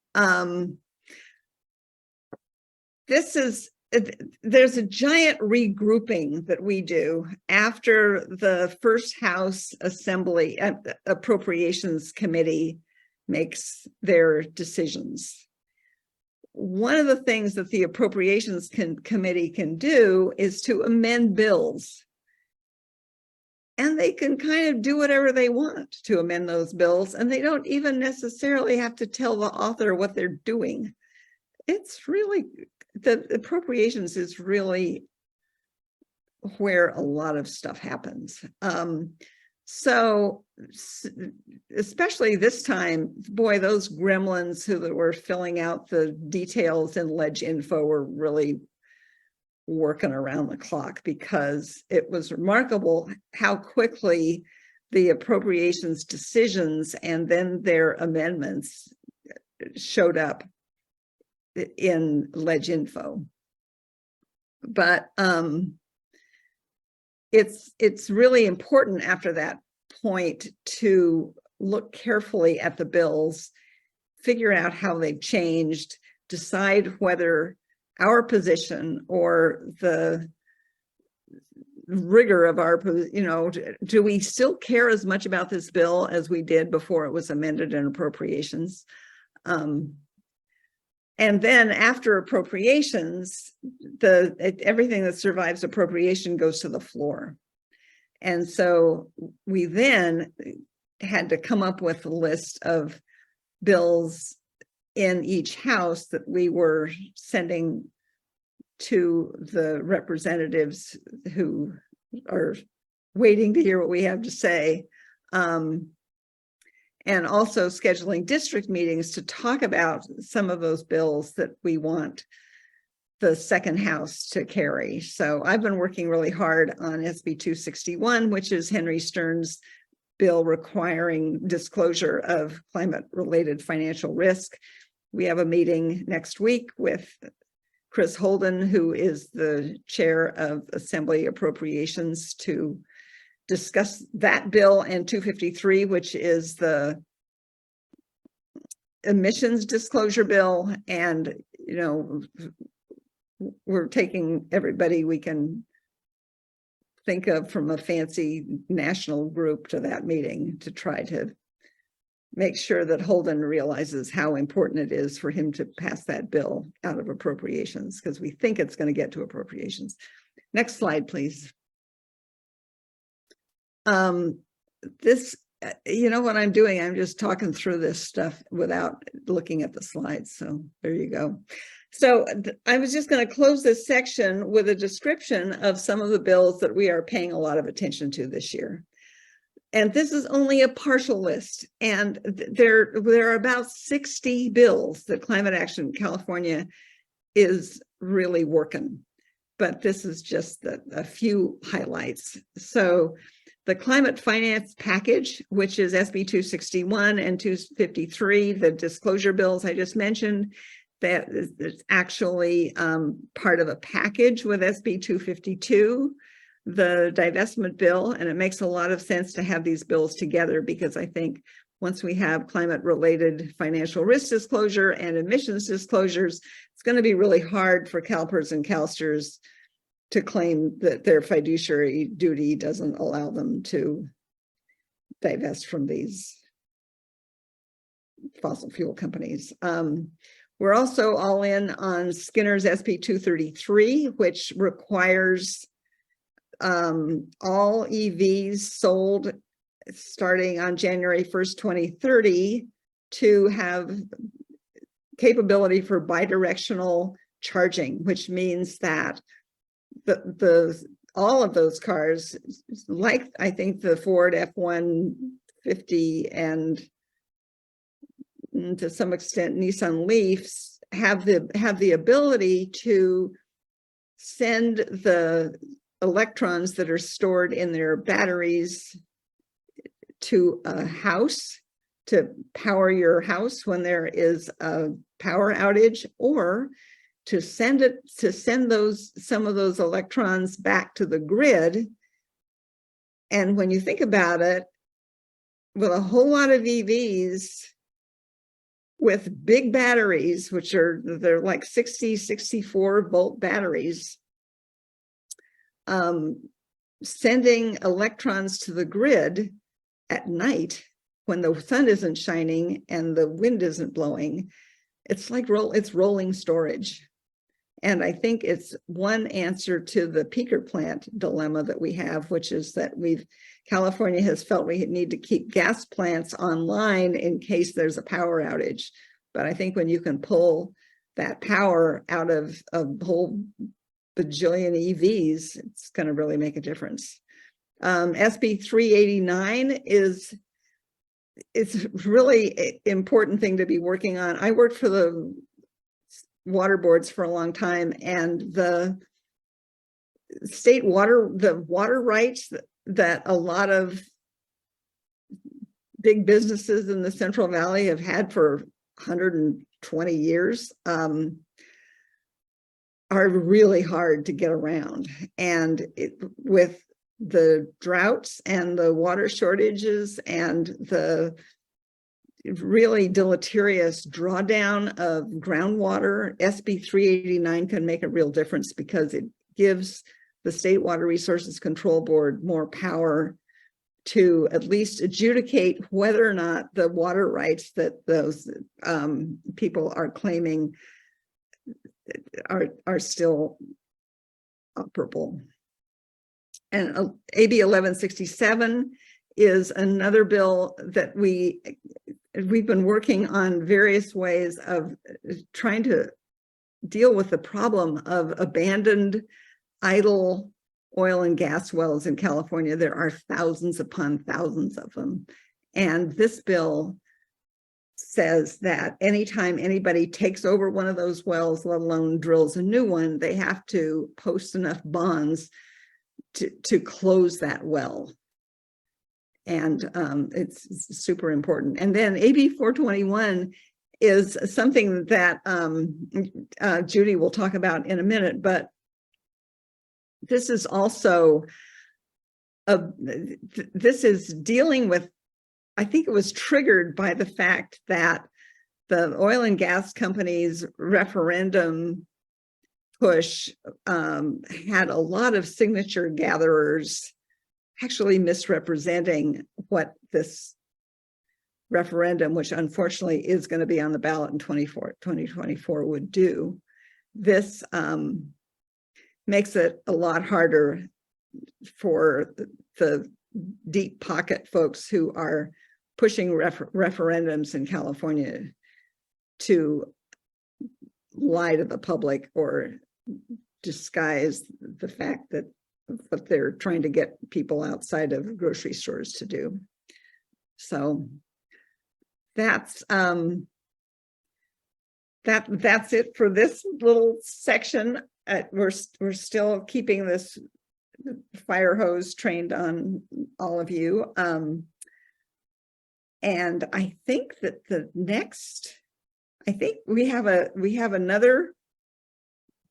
there's a giant regrouping that we do after the first House Assembly Appropriations Committee makes their decisions. one of the things that the Appropriations Committee can do is to amend bills. And they can kind of do whatever they want to amend those bills, and they don't even necessarily have to tell the author what they're doing. It's really, the appropriations is really where a lot of stuff happens. So especially this time, boy, those gremlins who were filling out the details in Ledge Info were really working around the clock, because it was remarkable how quickly the appropriations decisions and then their amendments showed up in Ledge Info. But it's really important after that point to look carefully at the bills, figure out how they've changed, decide whether our position or the rigor of our, do we still care as much about this bill as we did before it was amended in appropriations? And then after appropriations, everything that survives appropriation goes to the floor. And so we then had to come up with a list of bills in each house that we were sending to the representatives who are waiting to hear what we have to say. And also scheduling district meetings to talk about some of those bills that we want the second house to carry. So I've been working really hard on SB 261, which is Henry Stern's bill requiring disclosure of climate-related financial risk. We have a meeting next week with Chris Holden, who is the chair of Assembly Appropriations, to discuss that bill, and 253, which is the emissions disclosure bill. And, we're taking everybody we can think of from a fancy national group to that meeting to try to make sure that Holden realizes how important it is for him to pass that bill out of appropriations, because we think it's going to get to appropriations. Next slide, please. This, what I'm doing, I'm just talking through this stuff without looking at the slides. So there you go. So I was just going to close this section with a description of some of the bills that we are paying a lot of attention to this year. And this is only a partial list. And there are about 60 bills that Climate Action California is really working. But this is just a few highlights. So the climate finance package, which is SB 261 and 253, the disclosure bills I just mentioned, that is actually part of a package with SB 252, the divestment bill. And it makes a lot of sense to have these bills together, because I think once we have climate-related financial risk disclosure and emissions disclosures, it's going to be really hard for CalPERS and CalSTRS to claim that their fiduciary duty doesn't allow them to divest from these fossil fuel companies. We're also all in on Skinner's SB 233, which requires all EVs sold starting on January 1st, 2030 to have capability for bidirectional charging, which means that all of those cars, like I think the Ford F-150 and to some extent Nissan Leafs, have the ability to send the electrons that are stored in their batteries to a house to power your house when there is a power outage, or to send some of those electrons back to the grid. And when you think about it, with a whole lot of EVs with big batteries, they're like 60, 64 volt batteries, sending electrons to the grid at night when the sun isn't shining and the wind isn't blowing it's like it's rolling storage. And I think it's one answer to the peaker plant dilemma that we have, which is that California has felt we need to keep gas plants online in case there's a power outage. But I think when you can pull that power out of a whole bajillion EVs, it's going to really make a difference. SB 389 it's really an important thing to be working on. I worked for the water boards for a long time, and the water rights that a lot of big businesses in the Central Valley have had for 120 years are really hard to get around. And with the droughts and the water shortages and the really deleterious drawdown of groundwater, SB 389 can make a real difference because it gives the State Water Resources Control Board more power to at least adjudicate whether or not the water rights that those people are claiming are still operable. And AB 1167 is another bill that we've been working on various ways of trying to deal with the problem of abandoned, idle oil and gas wells in California. There are thousands upon thousands of them. And this bill says that anytime anybody takes over one of those wells, let alone drills a new one, they have to post enough bonds to close that well. And it's super important. And then AB 421 is something that Judy will talk about in a minute, but this is also, this is dealing with, I think it was triggered by the fact that the oil and gas companies referendum push had a lot of signature gatherers actually misrepresenting what this referendum, which unfortunately is going to be on the ballot in 2024, would do. This makes it a lot harder for the deep pocket folks who are pushing referendums in California to lie to the public or disguise the fact that what they're trying to get people outside of grocery stores to do. So that's it for this little section. We're still keeping this fire hose trained on all of you. And I think that we have another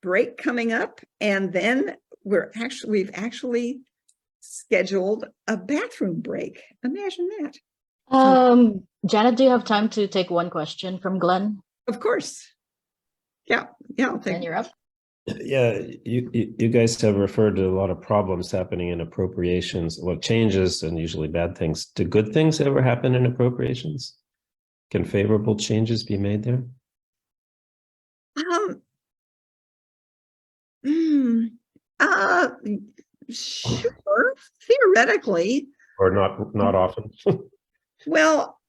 break coming up, and then we've actually scheduled a bathroom break. Imagine that. Janet, do you have time to take one question from Glenn? Of course. Yeah. Then you're up. Yeah, you guys have referred to a lot of problems happening in appropriations, well, changes and usually bad things. Do good things ever happen in appropriations? Can favorable changes be made there? Sure, theoretically. Or not often? Well,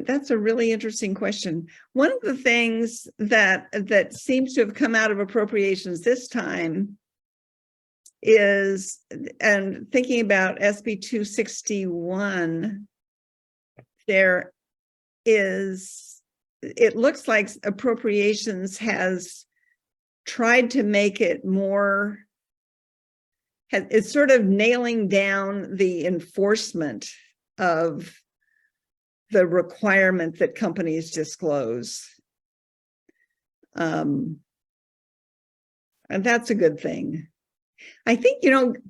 that's a really interesting question. One of the things that seems to have come out of appropriations this time is, and thinking about SB 261, it looks like appropriations has tried to make it more, it's sort of nailing down the enforcement of the requirement that companies disclose. And that's a good thing. I think,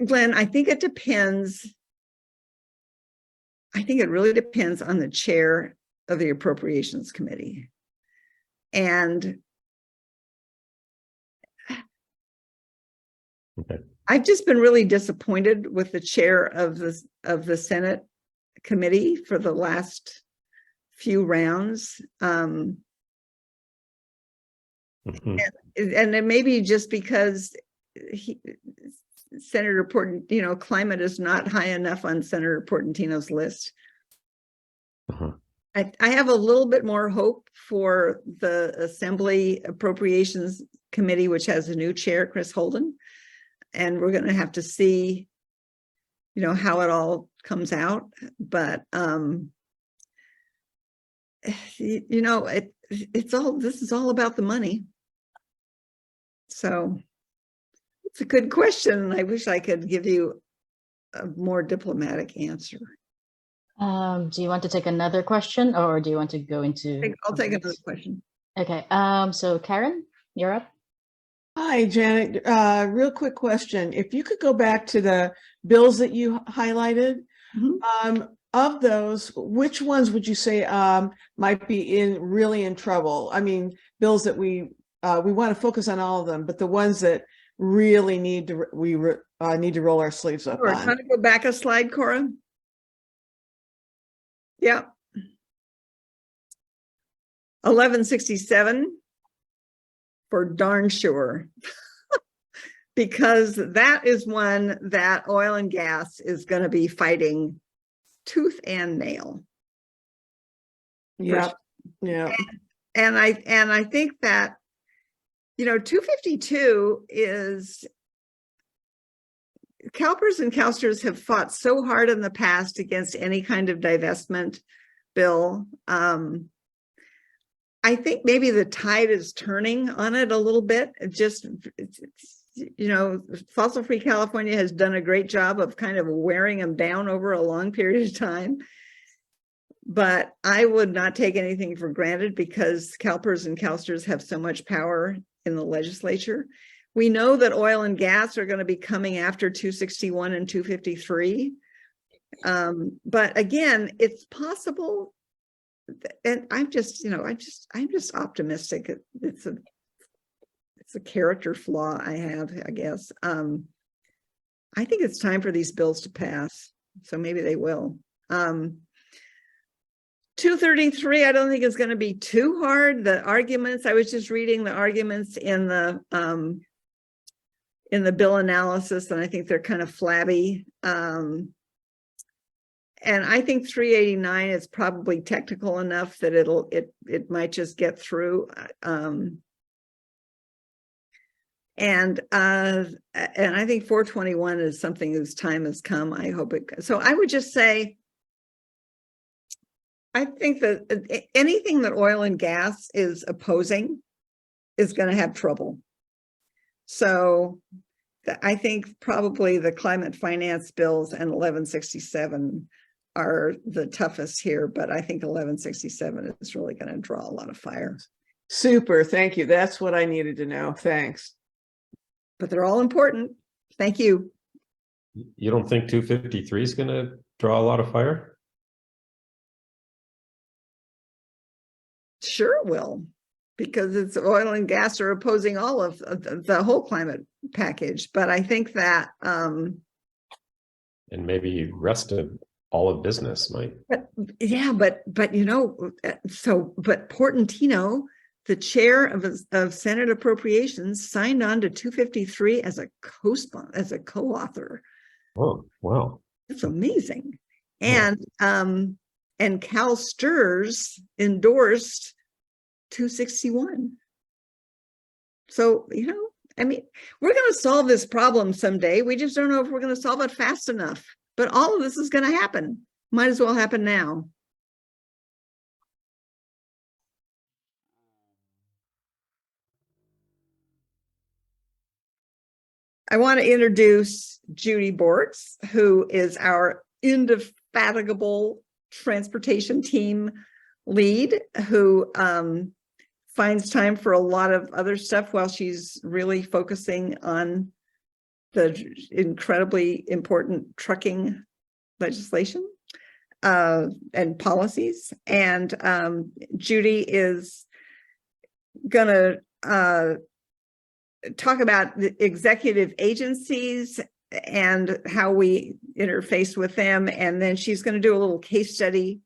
Glenn, I think it depends. I think it really depends on the chair of the Appropriations Committee. And okay. I've just been really disappointed with the chair of the Senate committee for the last few rounds. Mhm. And it may be just because Senator climate is not high enough on Senator Portantino's list. Uh-huh. I have a little bit more hope for the Assembly Appropriations Committee, which has a new chair, Chris Holden. And we're going to have to see, how it all comes out. But, this is all about the money. So it's a good question. And I wish I could give you a more diplomatic answer. Do you want to take another question, or do you want to go into? I'll take something another else? question. Okay. So Karen, you're up. Hi, Janet. Real quick question. If you could go back to the bills that you highlighted, Mhm. of those, which ones would you say might be really in trouble? I mean, bills that we want to focus on all of them, but the ones that really need to need to roll our sleeves up Sure. on. Trying to go back a slide, Cora. Yeah. 1167 for darn sure. Because that is one that oil and gas is going to be fighting tooth and nail. Yeah, yeah. And I think that 252 is, CalPERS and CalSTRS have fought so hard in the past against any kind of divestment bill. I think maybe the tide is turning on it a little bit. Fossil Free California has done a great job of kind of wearing them down over a long period of time. But I would not take anything for granted because CalPERS and CalSTRS have so much power in the legislature. We know that oil and gas are going to be coming after 261 and 253. But again, it's possible. And I'm just optimistic. It's a character flaw I have, I guess. I think it's time for these bills to pass. So maybe they will. 233, I don't think it's going to be too hard. The arguments, I was just reading the arguments in the bill analysis, and I think they're kind of flabby. And I think 389 is probably technical enough that it might just get through. And I think 421 is something whose time has come. I hope it. So I would just say, I think that anything that oil and gas is opposing is going to have trouble. So I think probably the climate finance bills and 1167 are the toughest here, but I think 1167 is really going to draw a lot of fire. Super. Thank you. That's what I needed to know. Thanks. But they're all important. Thank you. You don't think 253 is going to draw a lot of fire? Sure it will, because it's oil and gas are opposing all of the whole climate package. But I think that And maybe rest of all of business might. but Portantino, the chair of Senate Appropriations, signed on to 253 as a co-author. Oh, wow. It's amazing. And CalSTRS endorsed 261. So, I mean, we're going to solve this problem someday. We just don't know if we're going to solve it fast enough. But all of this is going to happen. Might as well happen now. I want to introduce Judy Bortz, who is our indefatigable transportation team lead, who finds time for a lot of other stuff while she's really focusing on the incredibly important trucking legislation and policies. And Judy is going to talk about the executive agencies and how we interface with them. And then she's going to do a little case study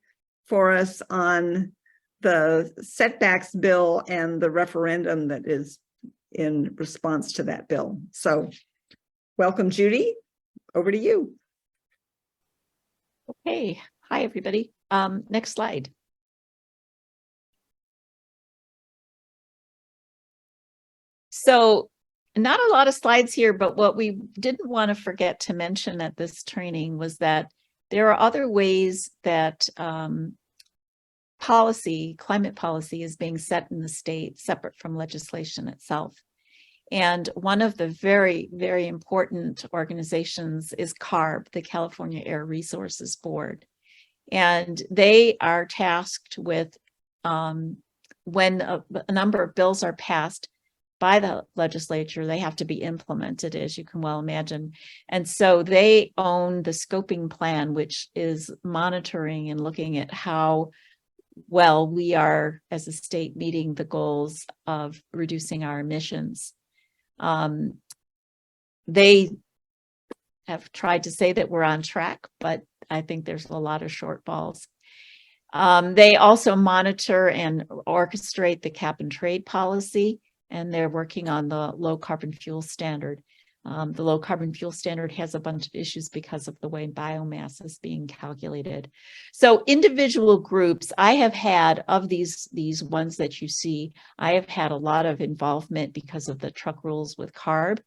for us on the setbacks bill and the referendum that is in response to that bill. So welcome, Judy. Over to you. Okay, hi, everybody. Next slide. So not a lot of slides here, but what we didn't want to forget to mention at this training was that there are other ways that climate policy is being set in the state separate from legislation itself. And one of the very, very important organizations is CARB, the California Air Resources Board. And they are tasked with, when a number of bills are passed by the legislature, they have to be implemented, as you can well imagine. And so they own the scoping plan, which is monitoring and looking at how well we are, as a state, meeting the goals of reducing our emissions. They have tried to say that we're on track, but I think there's a lot of shortfalls. They also monitor and orchestrate the cap and trade policy, and they're working on the low carbon fuel standard. The low carbon fuel standard has a bunch of issues because of the way biomass is being calculated. So individual groups, I have had, of these ones that you see, I have had a lot of involvement because of the truck rules with CARB.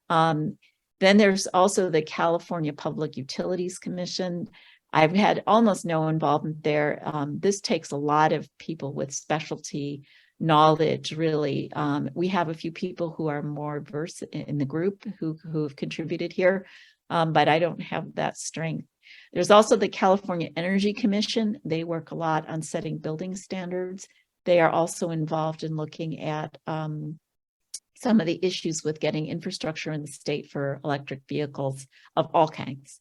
Then there's also the California Public Utilities Commission. I've had almost no involvement there. This takes a lot of people with specialty knowledge, really. We have a few people who are more versed in the group who have contributed here, but I don't have that strength. There's also the California Energy Commission. They work a lot on setting building standards. They are also involved in looking at some of the issues with getting infrastructure in the state for electric vehicles of all kinds.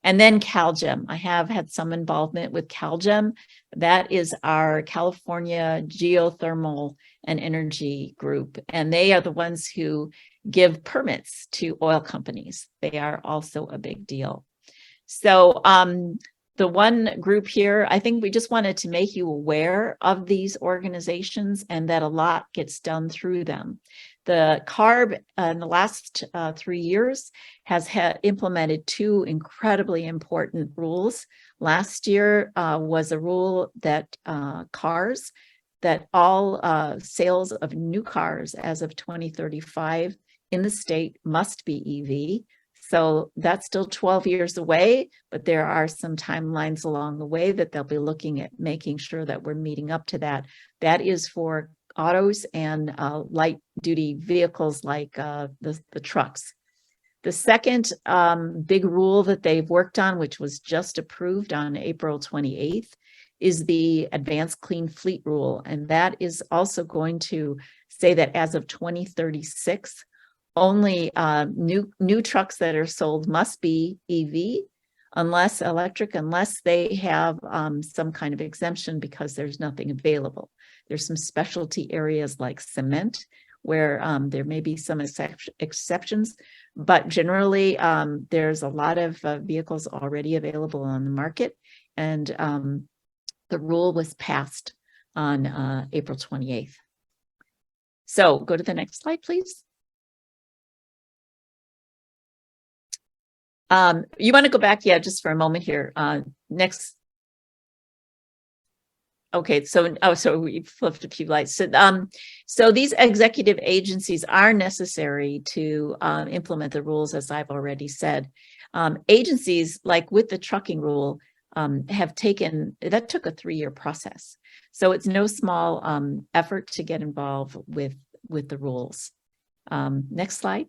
And then CalGEM. I have had some involvement with CalGEM. That is our California Geothermal and Energy Group. And they are the ones who give permits to oil companies. They are also a big deal. So the one group here, I think we just wanted to make you aware of these organizations and that a lot gets done through them. The CARB in the last 3 years has implemented 2 incredibly important rules. Last year was a rule that cars, that all sales of new cars as of 2035 in the state must be EV. So that's still 12 years away, but there are some timelines along the way that they'll be looking at making sure that we're meeting up to that. That is for autos and light duty vehicles like the trucks. The second big rule that they've worked on, which was just approved on April 28th, is the Advanced Clean Fleet Rule. And that is also going to say that as of 2036, only new trucks that are sold must be EV, unless they have some kind of exemption because there's nothing available. There's some specialty areas like cement where there may be some exceptions, but generally there's a lot of vehicles already available on the market, and the rule was passed on April 28th. So go to the next slide, please. You want to go back, just for a moment here. Next. Okay, so we flipped a few lights. So these executive agencies are necessary to implement the rules, as I've already said. Agencies, like with the trucking rule, that took a 3-year process. So it's no small effort to get involved with the rules. Next slide.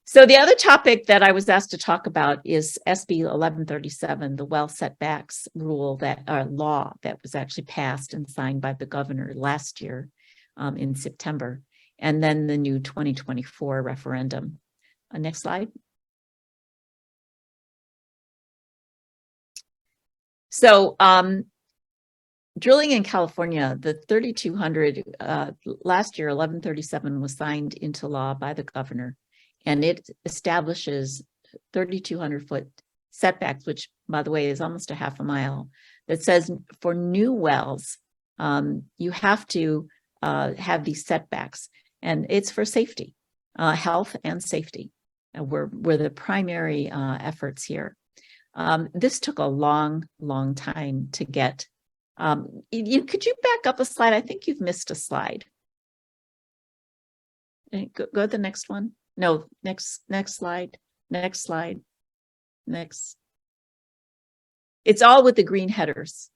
So the other topic that I was asked to talk about is SB 1137, the well setbacks law that was actually passed and signed by the governor last year in September, and then the new 2024 referendum. Next slide. So drilling in California, the 3200 last year, 1137 was signed into law by the governor. And it establishes 3,200 foot setbacks, which by the way is almost a half a mile, that says for new wells, you have to have these setbacks, and it's for safety, health and safety. Were the primary efforts here. This took a long time to get. Could you back up a slide? I think you've missed a slide. Go to the next one. No, next slide. Next slide. Next. It's all with the green headers.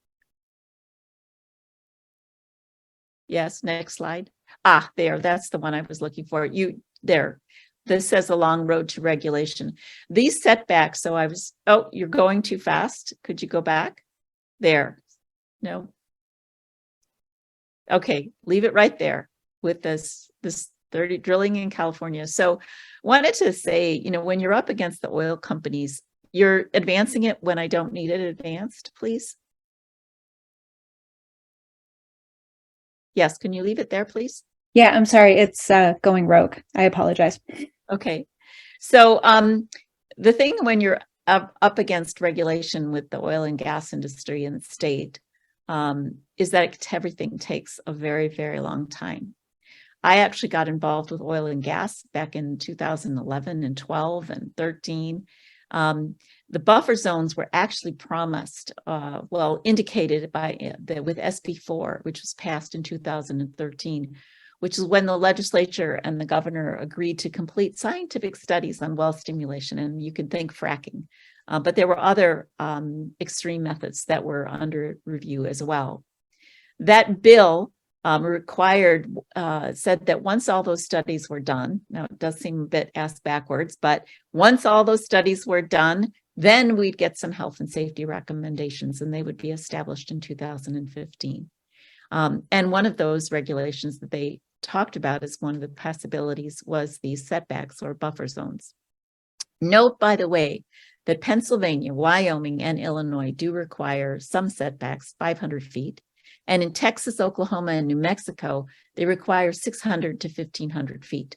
Yes, next slide. Ah, there, that's the one I was looking for. There. This says a long road to regulation. These setbacks, so oh, you're going too fast. Could you go back? There. No. Okay, leave it right there with this 30 drilling in California. So wanted to say, when you're up against the oil companies, you're advancing it when I don't need it advanced, please. Yes, can you leave it there, please? Yeah, I'm sorry. It's going rogue. I apologize. Okay. So the thing when you're up against regulation with the oil and gas industry in the state is that everything takes a very, very long time. I actually got involved with oil and gas back in 2011 and 12 and 13. The buffer zones were actually promised, indicated with SB 4, which was passed in 2013, which is when the legislature and the governor agreed to complete scientific studies on well stimulation. And you can think fracking, but there were other extreme methods that were under review as well. That bill said that once all those studies were done, now it does seem a bit ass backwards, but once all those studies were done, then we'd get some health and safety recommendations, and they would be established in 2015. And one of those regulations that they talked about as one of the possibilities was these setbacks or buffer zones. Note, by the way, that Pennsylvania, Wyoming, and Illinois do require some setbacks, 500 feet. And in Texas, Oklahoma, and New Mexico, they require 600 to 1,500 feet.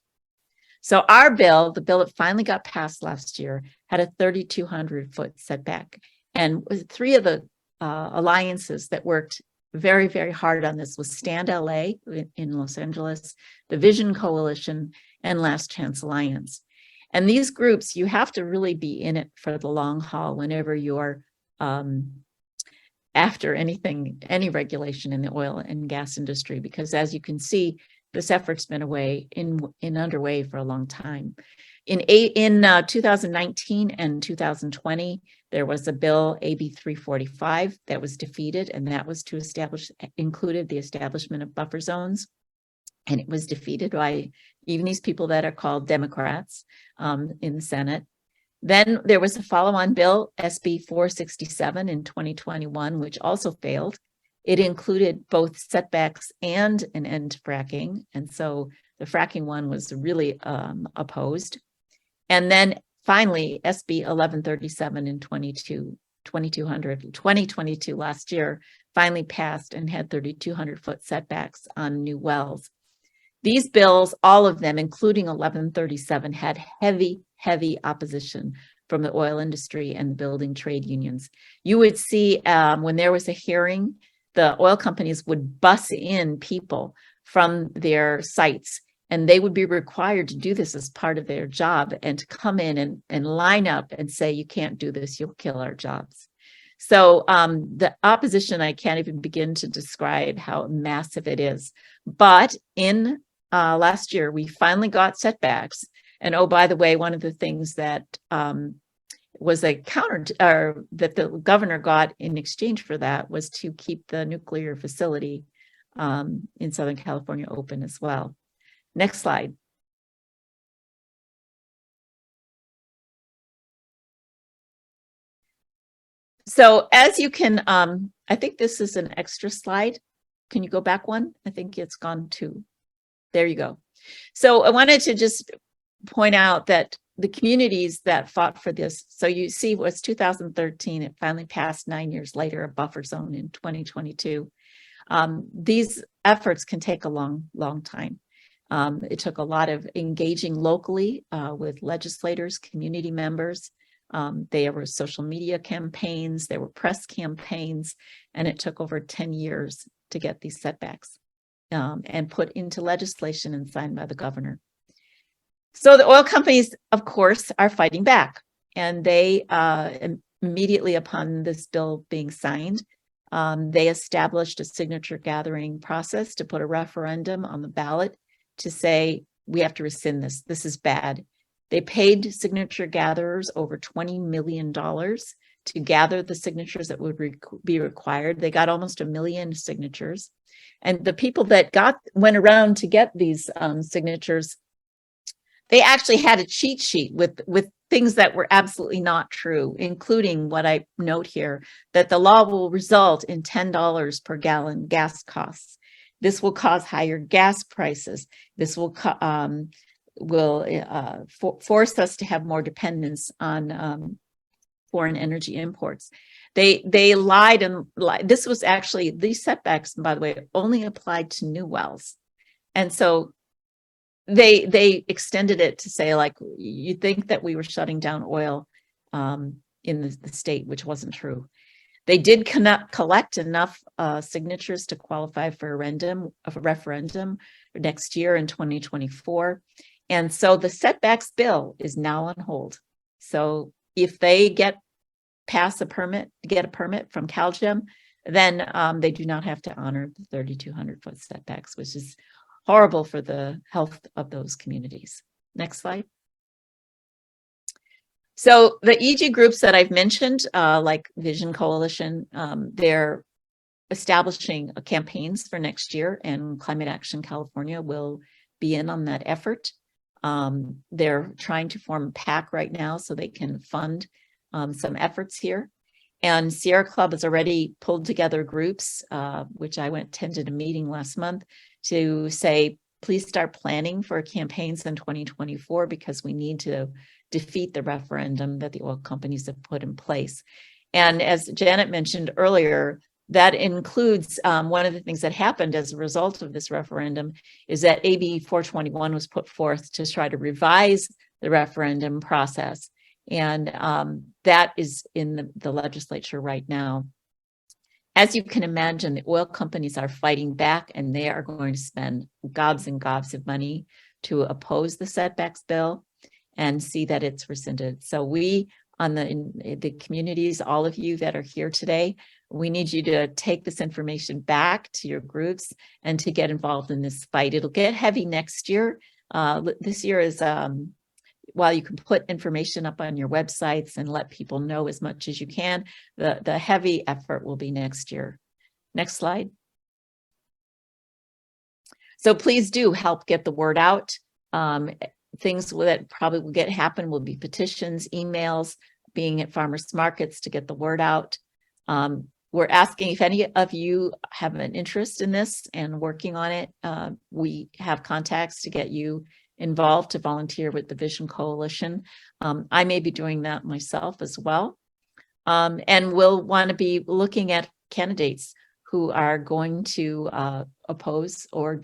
So our bill, the bill that finally got passed last year, had a 3,200-foot setback. And three of the alliances that worked very, very hard on this was Stand LA in Los Angeles, the Vision Coalition, and Last Chance Alliance. And these groups, you have to really be in it for the long haul whenever you're after any regulation in the oil and gas industry, because as you can see, this effort's been underway for a long time. In 2019 and 2020, there was a bill, AB 345, that was defeated, and that was to included the establishment of buffer zones. And it was defeated by even these people that are called Democrats in the Senate. Then there was a follow-on bill, SB 467 in 2021, which also failed. It included both setbacks and an end to fracking. And so the fracking one was really opposed. And then finally, SB 1137 in 2022 last year finally passed and had 3,200-foot setbacks on new wells. These bills, all of them, including 1137, had heavy opposition from the oil industry and the building trade unions. You would see when there was a hearing, the oil companies would bus in people from their sites, and they would be required to do this as part of their job and to come in and line up and say, you can't do this, you'll kill our jobs. So the opposition, I can't even begin to describe how massive it is. But in last year, we finally got setbacks. And oh, by the way, one of the things that was a that the governor got in exchange for that was to keep the nuclear facility in Southern California open as well. Next slide. So as you can, I think this is an extra slide. Can you go back one? I think it's gone two. There you go. So I wanted to just point out that the communities that fought for this, so you see it was 2013, it finally passed 9 years later, a buffer zone in 2022. These efforts can take a long time. It took a lot of engaging locally with legislators, community members, There were social media campaigns, there were press campaigns, and it took over 10 years to get these setbacks and put into legislation and signed by the governor. So the oil companies, of course, are fighting back, and they immediately upon this bill being signed, they established a signature gathering process to put a referendum on the ballot to say, we have to rescind this. This is bad. They paid signature gatherers over $20 million to gather the signatures that would be required. They got almost 1 million signatures. And the people that went around to get these signatures, they actually had a cheat sheet with things that were absolutely not true, including what I note here, that the law will result in $10 per gallon gas costs. This will cause higher gas prices. This will force us to have more dependence on foreign energy imports. They lied and lied. This was actually, these setbacks, by the way, only applied to new wells. And so they extended it to say, like, you think that we were shutting down oil in the state, which wasn't true. They did collect enough signatures to qualify for a referendum next year in 2024. And so the setbacks bill is now on hold. So if they get a permit from CalGEM, then they do not have to honor the 3,200 foot setbacks, which is horrible for the health of those communities. Next slide. So the EG groups that I've mentioned, like Vision Coalition, they're establishing campaigns for next year, and Climate Action California will be in on that effort. They're trying to form a PAC right now so they can fund some efforts here. And Sierra Club has already pulled together groups, which I attended a meeting last month to say, please start planning for campaigns in 2024 because we need to defeat the referendum that the oil companies have put in place. And as Janet mentioned earlier, that includes one of the things that happened as a result of this referendum is that AB 421 was put forth to try to revise the referendum process. And that is in the legislature right now. As you can imagine, the oil companies are fighting back, and they are going to spend gobs and gobs of money to oppose the setbacks bill and see that it's rescinded. So we, on the communities, all of you that are here today, we need you to take this information back to your groups and to get involved in this fight. It'll get heavy next year. This year is, while you can put information up on your websites and let people know as much as you can, the heavy effort will be next year. Next slide. So please do help get the word out. Things that probably will happen will be petitions, emails, being at farmers markets to get the word out. We're asking if any of you have an interest in this and working on it. We have contacts to get you involved to volunteer with the Vision Coalition. I may be doing that myself as well. And we'll want to be looking at candidates who are going to oppose or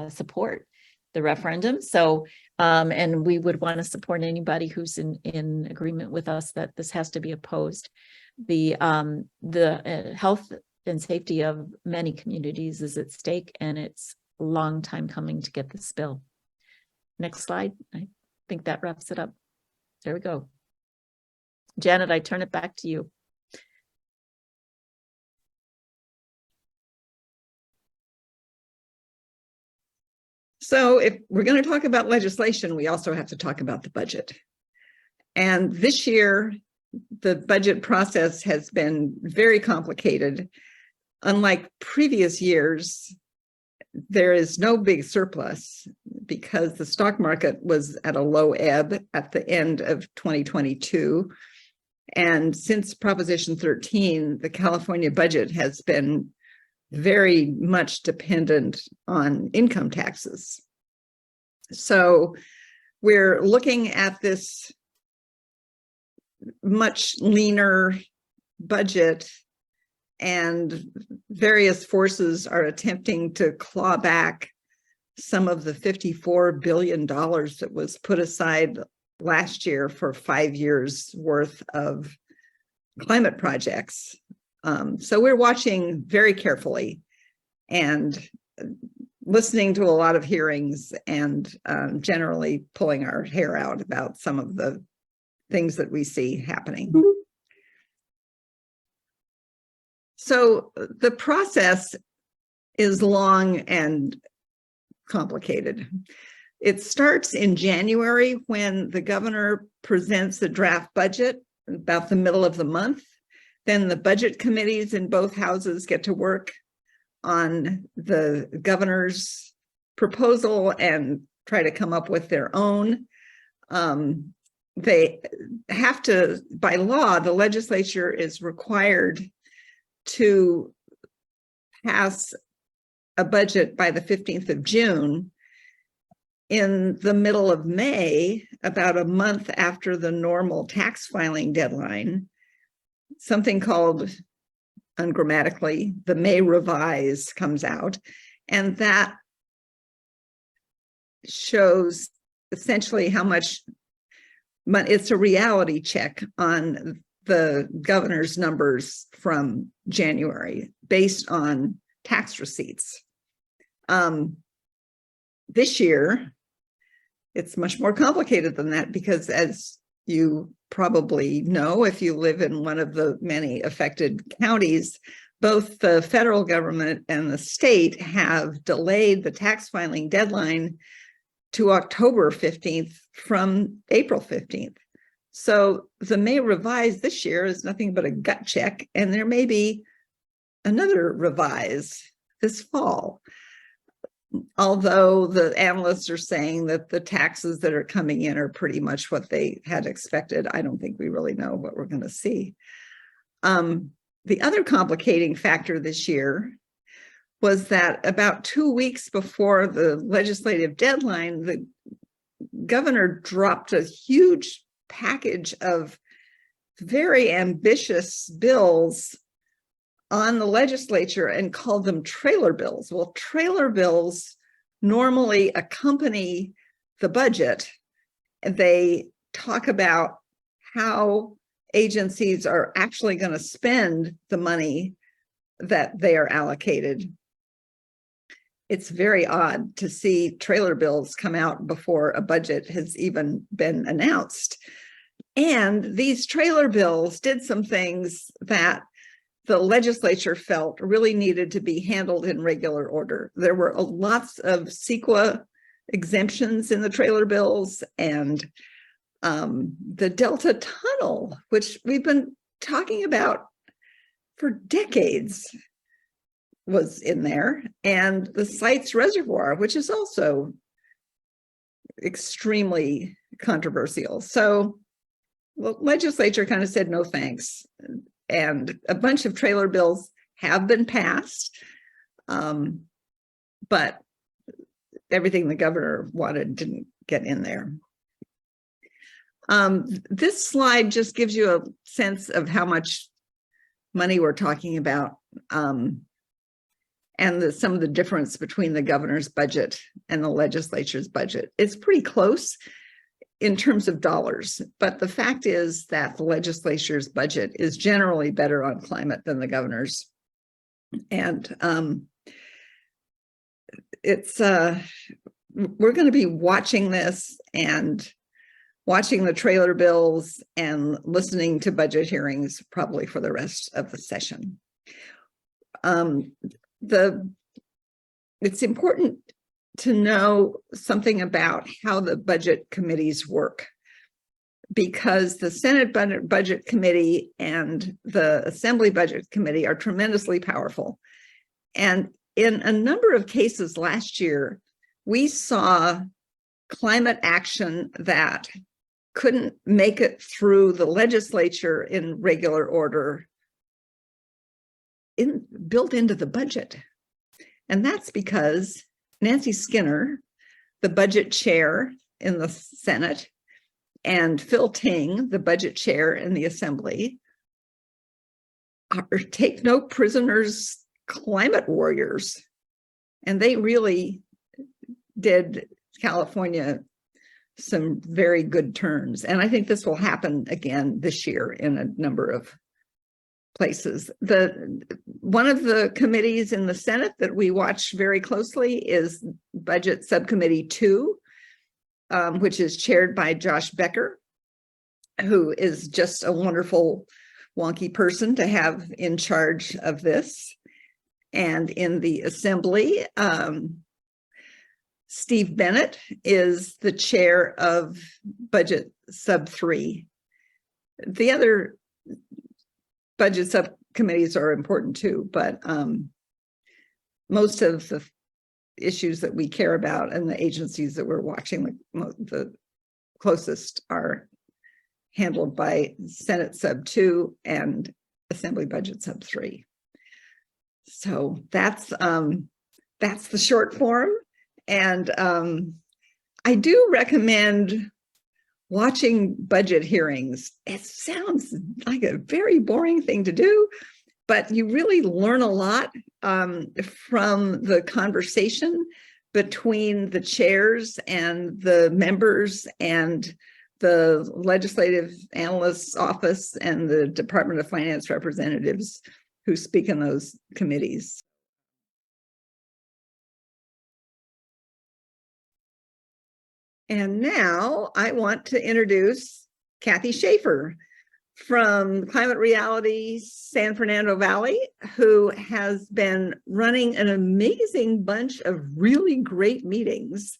support the referendum. So, and we would want to support anybody who's in agreement with us that this has to be opposed. The health and safety of many communities is at stake, and it's a long time coming to get this bill. Next slide. I think that wraps it up. There we go. Janet, I turn it back to you. So if we're going to talk about legislation, we also have to talk about the budget. And this year, the budget process has been very complicated. Unlike previous years, there is no big surplus because the stock market was at a low ebb at the end of 2022. And since Proposition 13, the California budget has been very much dependent on income taxes. So we're looking at this much leaner budget, and various forces are attempting to claw back some of the $54 billion that was put aside last year for 5 years worth of climate projects. So we're watching very carefully and listening to a lot of hearings and generally pulling our hair out about some of the things that we see happening. So the process is long and complicated. It starts in January when the governor presents the draft budget about the middle of the month. Then the budget committees in both houses get to work on the governor's proposal and try to come up with their own. They have to, by law, the legislature is required to pass a budget by the 15th of June. In the middle of May, about a month after the normal tax filing deadline, something called, ungrammatically, the May Revise comes out, and that shows essentially how much money. It's a reality check on the governor's numbers from January based on tax receipts. This year, it's much more complicated than that because, as you probably know, if you live in one of the many affected counties, both the federal government and the state have delayed the tax filing deadline to October 15th from April 15th. So the May Revise this year is nothing but a gut check, and there may be another revise this fall. Although the analysts are saying that the taxes that are coming in are pretty much what they had expected, I don't think we really know what we're going to see. The other complicating factor this year was that about 2 weeks before the legislative deadline, the governor dropped a huge package of very ambitious bills on the legislature and called them trailer bills. Well, trailer bills normally accompany the budget. They talk about how agencies are actually going to spend the money that they are allocated. It's very odd to see trailer bills come out before a budget has even been announced. And these trailer bills did some things that the legislature felt really needed to be handled in regular order. There were lots of CEQA exemptions in the trailer bills, and the Delta Tunnel, which we've been talking about for decades, was in there, and the Sites Reservoir, which is also extremely controversial. So the legislature kind of said no thanks. And a bunch of trailer bills have been passed, but everything the governor wanted didn't get in there. This slide just gives you a sense of how much money we're talking about, and some of the difference between the governor's budget and the legislature's budget. It's pretty close in terms of dollars, but the fact is that the legislature's budget is generally better on climate than the governor's. And we're going to be watching this and watching the trailer bills and listening to budget hearings probably for the rest of the session. It's important to know something about how the budget committees work, because the Senate Budget Committee and the Assembly Budget Committee are tremendously powerful. And in a number of cases last year, we saw climate action that couldn't make it through the legislature in regular order built into the budget. And that's because Nancy Skinner, the budget chair in the Senate, and Phil Ting, the budget chair in the Assembly, are take no prisoners climate warriors. And they really did California some very good turns. And I think this will happen again this year in a number of places. One of the committees in the Senate that we watch very closely is Budget Subcommittee 2, which is chaired by Josh Becker, who is just a wonderful wonky person to have in charge of this. And in the Assembly, Steve Bennett is the chair of Budget Sub 3. The other budget subcommittees are important too, but most of the issues that we care about and the agencies that we're watching the closest are handled by Senate Sub 2 and Assembly Budget Sub 3. So that's the short form. And I do recommend watching budget hearings. It sounds like a very boring thing to do, but you really learn a lot from the conversation between the chairs and the members and the legislative analyst's office and the Department of Finance representatives who speak in those committees. And now I want to introduce Kathy Schaefer from Climate Reality San Fernando Valley, who has been running an amazing bunch of really great meetings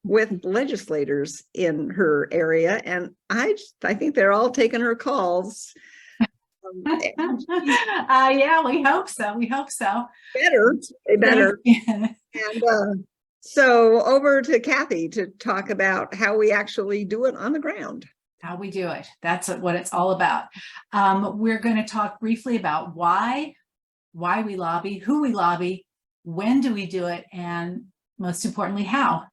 with legislators in her area. And I think they're all taking her calls. Yeah, we hope so. We hope so. They better. And so over to Kathy to talk about how we actually do it on the ground. How we do it. That's what it's all about. We're going to talk briefly about why we lobby, who we lobby, when do we do it, and most importantly, how.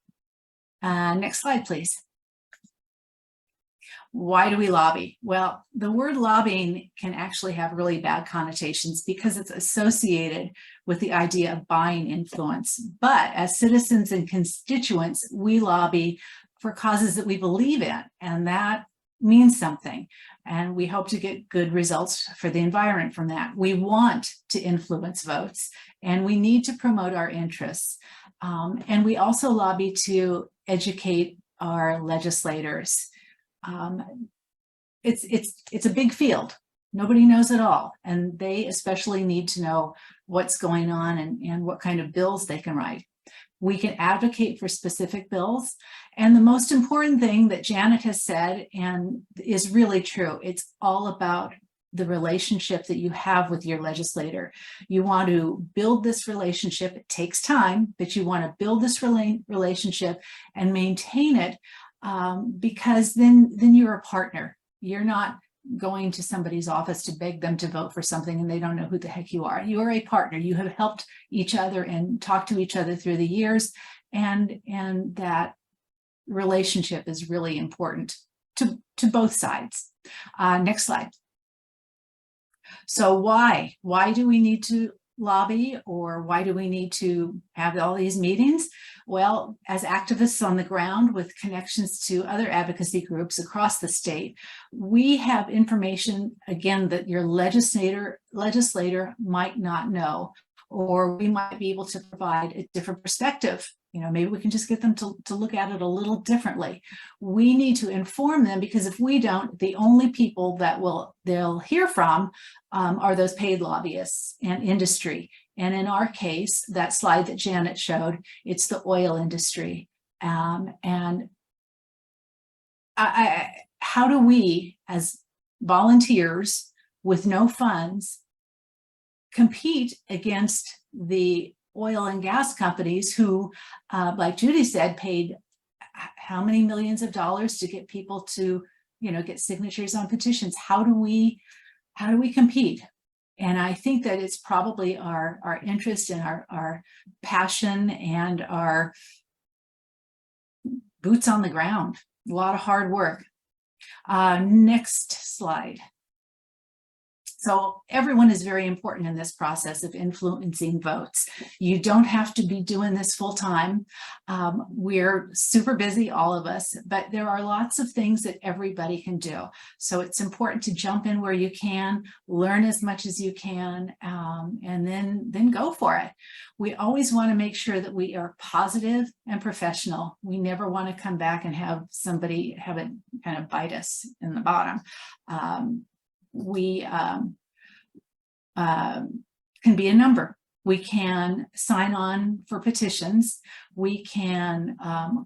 Next slide, please. Why do we lobby? Well, the word lobbying can actually have really bad connotations because it's associated with the idea of buying influence. But as citizens and constituents, we lobby for causes that we believe in, and that means something. And we hope to get good results for the environment from that. We want to influence votes, and we need to promote our interests. And we also lobby to educate our legislators. It's a big field. Nobody knows it all, and they especially need to know what's going on and what kind of bills they can write. We can advocate for specific bills, and the most important thing that Janet has said and is really true, it's all about the relationship that you have with your legislator. You want to build this relationship. It takes time, but you want to build this relationship and maintain it, because then you're a partner. You're not going to somebody's office to beg them to vote for something and they don't know who the heck you are. You are a partner. You have helped each other and talked to each other through the years, and that relationship is really important to both sides. Next slide. So why do we need to lobby, or why do we need to have all these meetings? Well, as activists on the ground with connections to other advocacy groups across the state, we have information, again, that your legislator might not know, or we might be able to provide a different perspective. Maybe we can just get them to look at it a little differently. We need to inform them, because if we don't, the only people that they'll hear from are those paid lobbyists and industry. And in our case, that slide that Janet showed, it's the oil industry. How do we, as volunteers with no funds, compete against the oil and gas companies who, like Judy said, paid how many millions of dollars to get people to, get signatures on petitions? How do we compete? And I think that it's probably our interest and our passion and our boots on the ground, a lot of hard work. Next slide. So everyone is very important in this process of influencing votes. You don't have to be doing this full time. We're super busy, all of us, but there are lots of things that everybody can do. So it's important to jump in where you can, learn as much as you can, and then go for it. We always want to make sure that we are positive and professional. We never want to come back and have somebody have it kind of bite us in the bottom. We can be a number. We can sign on for petitions. We can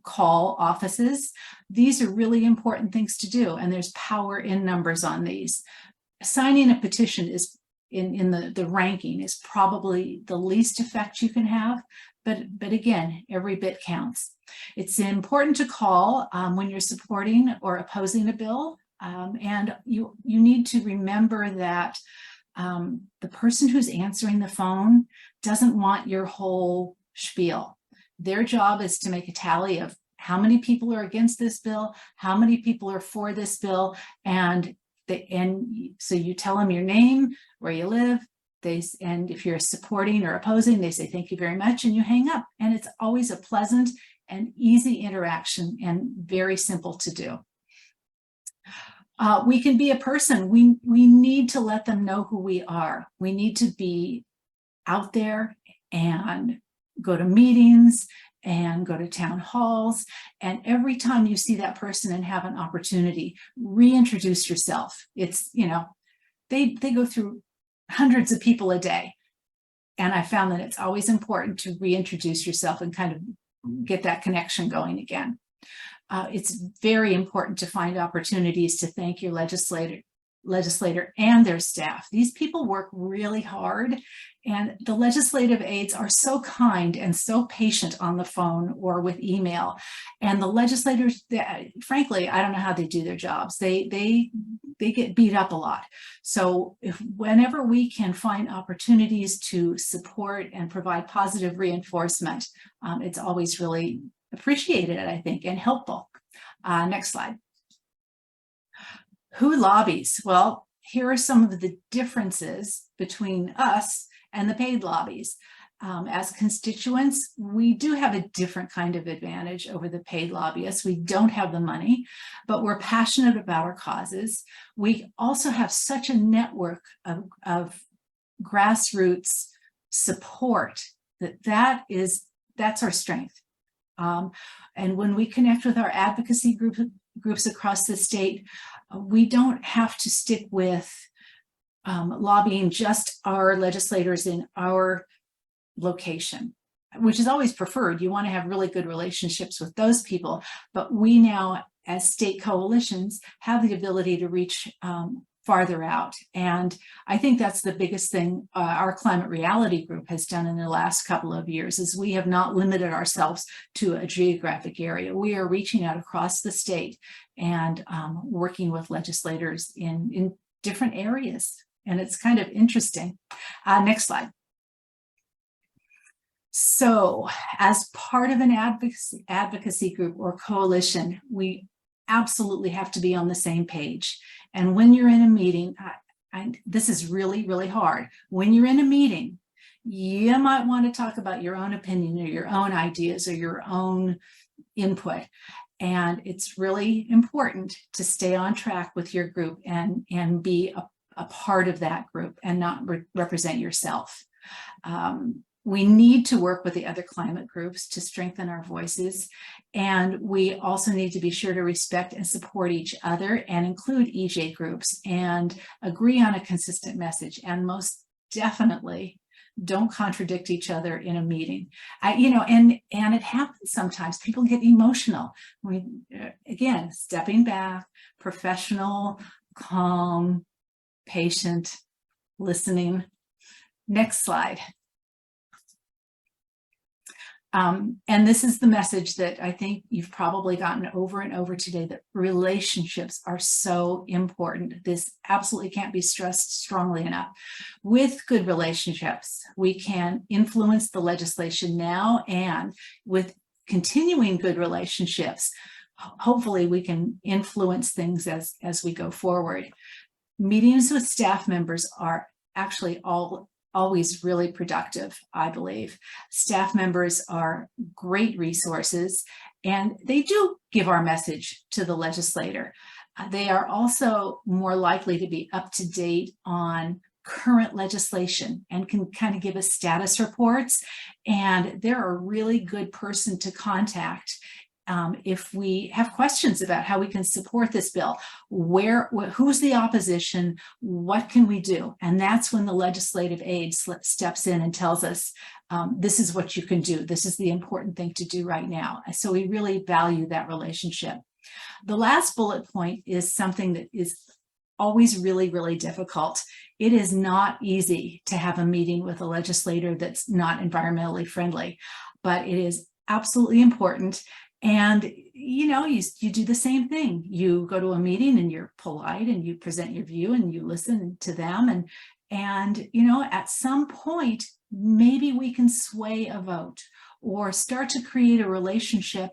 call offices. These are really important things to do, and there's power in numbers on these. Signing a petition is in the ranking is probably the least effect you can have, but again, every bit counts. It's important to call when you're supporting or opposing a bill, and you need to remember that the person who's answering the phone doesn't want your whole spiel. Their job is to make a tally of how many people are against this bill, how many people are for this bill, and so you tell them your name, where you live, and if you're supporting or opposing, they say thank you very much, and you hang up. And it's always a pleasant and easy interaction and very simple to do. We can be a person. We need to let them know who we are. We need to be out there and go to meetings and go to town halls. And every time you see that person and have an opportunity, reintroduce yourself. It's, you know, they go through hundreds of people a day. And I found that it's always important to reintroduce yourself and kind of get that connection going again. It's very important to find opportunities to thank your legislator and their staff. These people work really hard, and the legislative aides are so kind and so patient on the phone or with email. And the legislators, frankly, I don't know how they do their jobs. They get beat up a lot. So whenever we can find opportunities to support and provide positive reinforcement, it's always really appreciated, I think, and helpful. Next slide. Who lobbies? Well, here are some of the differences between us and the paid lobbies. As constituents, we do have a different kind of advantage over the paid lobbyists. We don't have the money, but we're passionate about our causes. We also have such a network of grassroots support that's our strength. And when we connect with our advocacy groups across the state, we don't have to stick with lobbying just our legislators in our location, which is always preferred. You want to have really good relationships with those people, but we now, as state coalitions, have the ability to reach farther out. And I think that's the biggest thing our climate reality group has done in the last couple of years, is we have not limited ourselves to a geographic area. We are reaching out across the state and working with legislators in different areas. And it's kind of interesting. Next slide. So as part of an advocacy group or coalition, we absolutely have to be on the same page. And when you're in a meeting, this is really, really hard. When you're in a meeting, you might want to talk about your own opinion or your own ideas or your own input. And it's really important to stay on track with your group and be a part of that group and not represent yourself. We need to work with the other climate groups to strengthen our voices. And we also need to be sure to respect and support each other and include EJ groups and agree on a consistent message. And most definitely don't contradict each other in a meeting. And it happens sometimes. People get emotional. Again, stepping back, professional, calm, patient, listening. Next slide. And this is the message that I think you've probably gotten over and over today, that relationships are so important. This absolutely can't be stressed strongly enough. With good relationships, we can influence the legislation now, and with continuing good relationships, hopefully we can influence things as we go forward. Meetings with staff members are actually always really productive, I believe. Staff members are great resources, and they do give our message to the legislator. They are also more likely to be up to date on current legislation and can kind of give us status reports. And they're a really good person to contact if we have questions about how we can support this bill. Who's the opposition? What can we do? And that's when the legislative aide steps in and tells us, this is what you can do. This is the important thing to do right now. So we really value that relationship. The last bullet point is something that is always really, really difficult. It is not easy to have a meeting with a legislator that's not environmentally friendly, but it is absolutely important. And, you know, you do the same thing. You go to a meeting and you're polite and you present your view and you listen to them. And you know, at some point, maybe we can sway a vote or start to create a relationship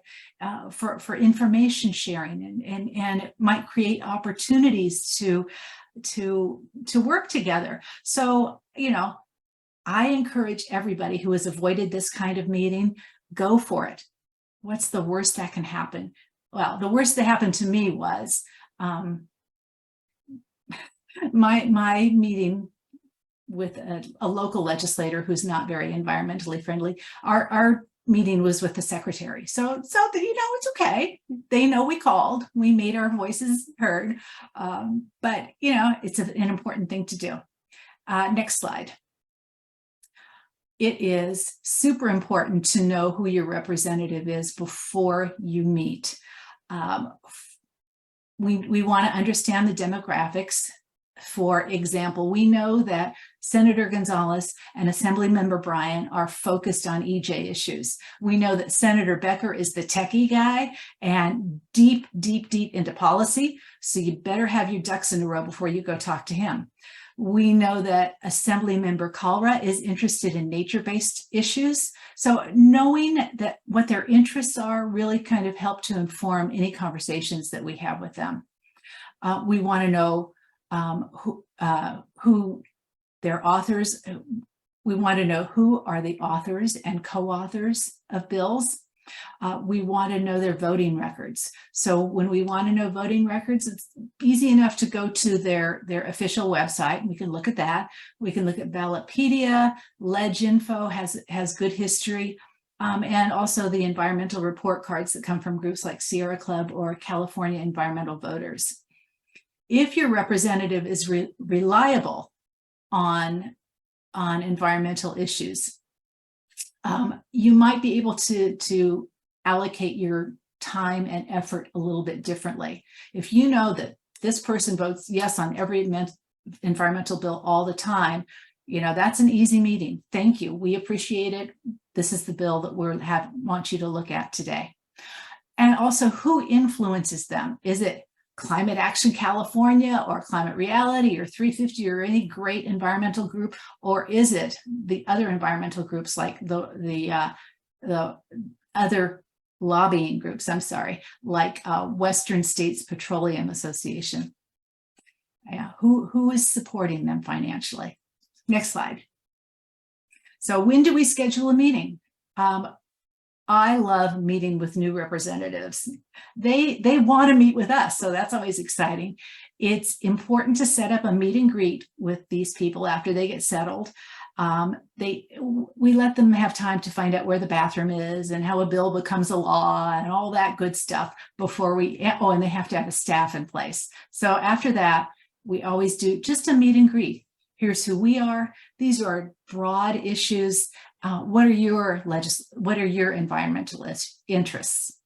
for information sharing, and it might create opportunities to work together. So, you know, I encourage everybody who has avoided this kind of meeting, go for it. What's the worst that can happen? Well, the worst that happened to me was my meeting with a local legislator who's not very environmentally friendly. Our meeting was with the secretary. So you know, it's okay. They know we called, we made our voices heard, but you know, it's an important thing to do. Next slide. It is super important to know who your representative is before you meet. We want to understand the demographics. For example, we know that Senator Gonzalez and Assemblymember Bryan are focused on EJ issues. We know that Senator Becker is the techie guy and deep into policy. So you better have your ducks in a row before you go talk to him. We know that Assemblymember Kalra is interested in nature-based issues. So knowing that what their interests are really kind of help to inform any conversations that we have with them. We want to know who their authors, we want to know who are the authors and co-authors of bills. We want to know their voting records. So when we want to know voting records, it's easy enough to go to their official website. We can look at that. We can look at Ballotpedia, LegInfo has good history, and also the environmental report cards that come from groups like Sierra Club or California Environmental Voters. If your representative is reliable on environmental issues, you might be able to allocate your time and effort a little bit differently. If you know that this person votes yes on every environmental bill all the time, you know, that's an easy meeting. Thank you. We appreciate it. This is the bill that we want you to look at today. And also, who influences them? Is it Climate Action California or Climate Reality or 350 or any great environmental group, or is it the other environmental groups like the other lobbying groups, I'm sorry, like Western States Petroleum Association? Yeah, who is supporting them financially? Next slide. So when do we schedule a meeting? I love meeting with new representatives. They want to meet with us, so that's always exciting. It's important to set up a meet and greet with these people after they get settled. We let them have time to find out where the bathroom is and how a bill becomes a law and all that good stuff before and they have to have a staff in place. So after that, we always do just a meet and greet. Here's who we are. These are broad issues. What are your environmentalist interests?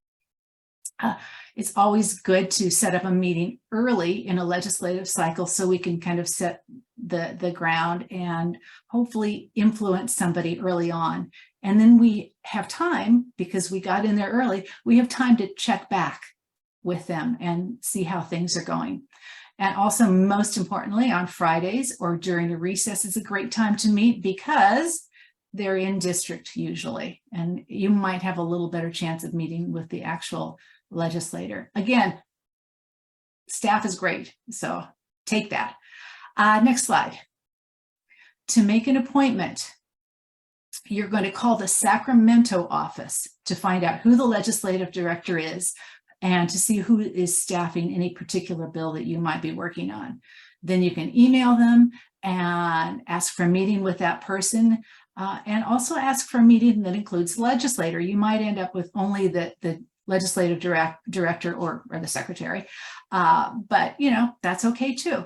It's always good to set up a meeting early in a legislative cycle so we can kind of set the ground and hopefully influence somebody early on. And then we have time, because we got in there early, we have time to check back with them and see how things are going. And also, most importantly, on Fridays or during the recess is a great time to meet, because they're in district usually, and you might have a little better chance of meeting with the actual legislator. Again, staff is great, so take that. Next slide. To make an appointment, you're going to call the Sacramento office to find out who the legislative director is and to see who is staffing any particular bill that you might be working on. Then you can email them and ask for a meeting with that person, and also ask for a meeting that includes legislator. You might end up with only the legislative director or the secretary, but that's okay too.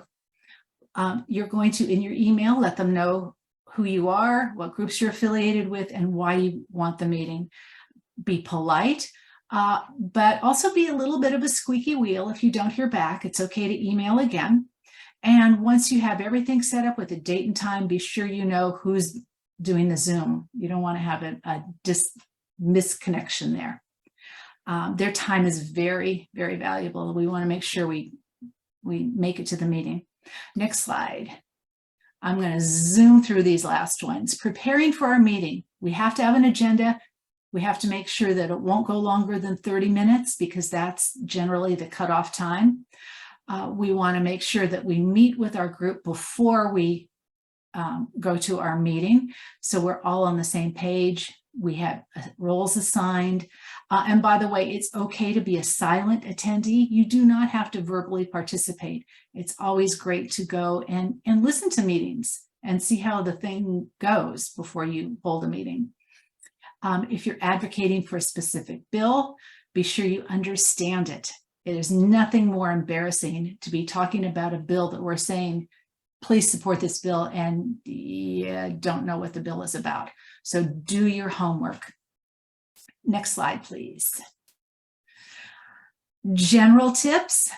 You're going to, in your email, let them know who you are, what groups you're affiliated with, and why you want the meeting. Be polite, but also be a little bit of a squeaky wheel. If you don't hear back, it's okay to email again. And once you have everything set up with a date and time, be sure you know who's doing the Zoom. You don't want to have a misconnection there. Their time is very, very valuable. We want to make sure we make it to the meeting. Next slide. I'm going to zoom through these last ones. Preparing for our meeting. We have to have an agenda. We have to make sure that it won't go longer than 30 minutes because that's generally the cutoff time. We want to make sure that we meet with our group before we go to our meeting, so we're all on the same page. We have roles assigned. And by the way, it's okay to be a silent attendee. You do not have to verbally participate. It's always great to go and listen to meetings and see how the thing goes before you hold a meeting. If you're advocating for a specific bill, be sure you understand it. It is nothing more embarrassing to be talking about a bill that we're saying, please support this bill, and you don't know what the bill is about. So do your homework. Next slide, please. General tips.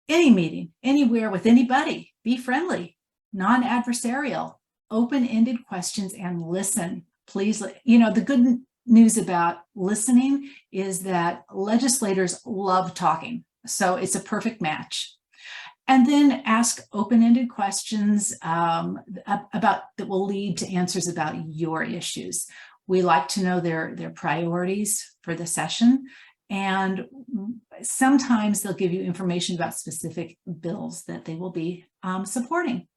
Any meeting, anywhere with anybody, be friendly, non-adversarial, open-ended questions, and listen. Please, the good news about listening is that legislators love talking. So it's a perfect match. And then ask open-ended questions about that will lead to answers about your issues. We like to know their priorities for the session, and sometimes they'll give you information about specific bills that they will be supporting.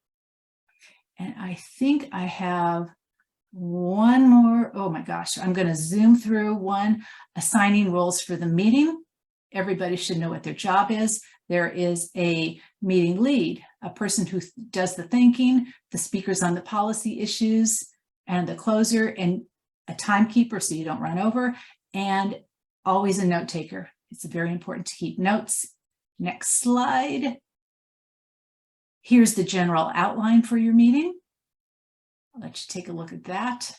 And I think I have one more. Oh my gosh, I'm going to zoom through one. Assigning roles for the meeting. Everybody should know what their job is. There is a meeting lead, a person who does the thinking, the speakers on the policy issues, and the closer, and a timekeeper so you don't run over, and always a note taker. It's very important to keep notes. Next slide. Here's the general outline for your meeting. I'll let you take a look at that.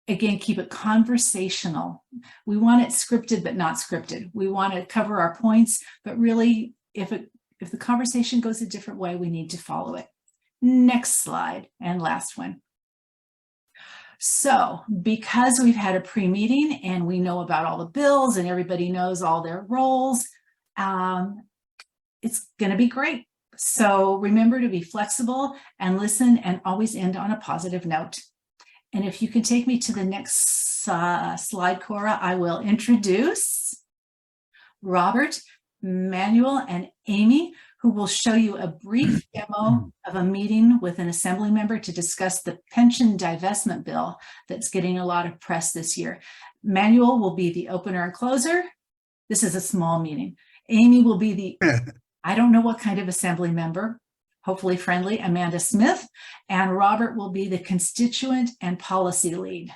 Again, keep it conversational. We want it scripted, but not scripted. We want to cover our points, but really, if the conversation goes a different way, we need to follow it. Next slide, and last one. So, because we've had a pre-meeting and we know about all the bills and everybody knows all their roles, it's going to be great. So remember to be flexible and listen, and always end on a positive note. And if you can take me to the next slide, Cora, I will introduce Robert, Manuel, and Amy, who will show you a brief demo of a meeting with an assembly member to discuss the pension divestment bill that's getting a lot of press this year. Manuel will be the opener and closer. This is a small meeting. Amy will be the, I don't know what kind of assembly member, hopefully friendly, Amanda Smith, and Robert will be the constituent and policy lead.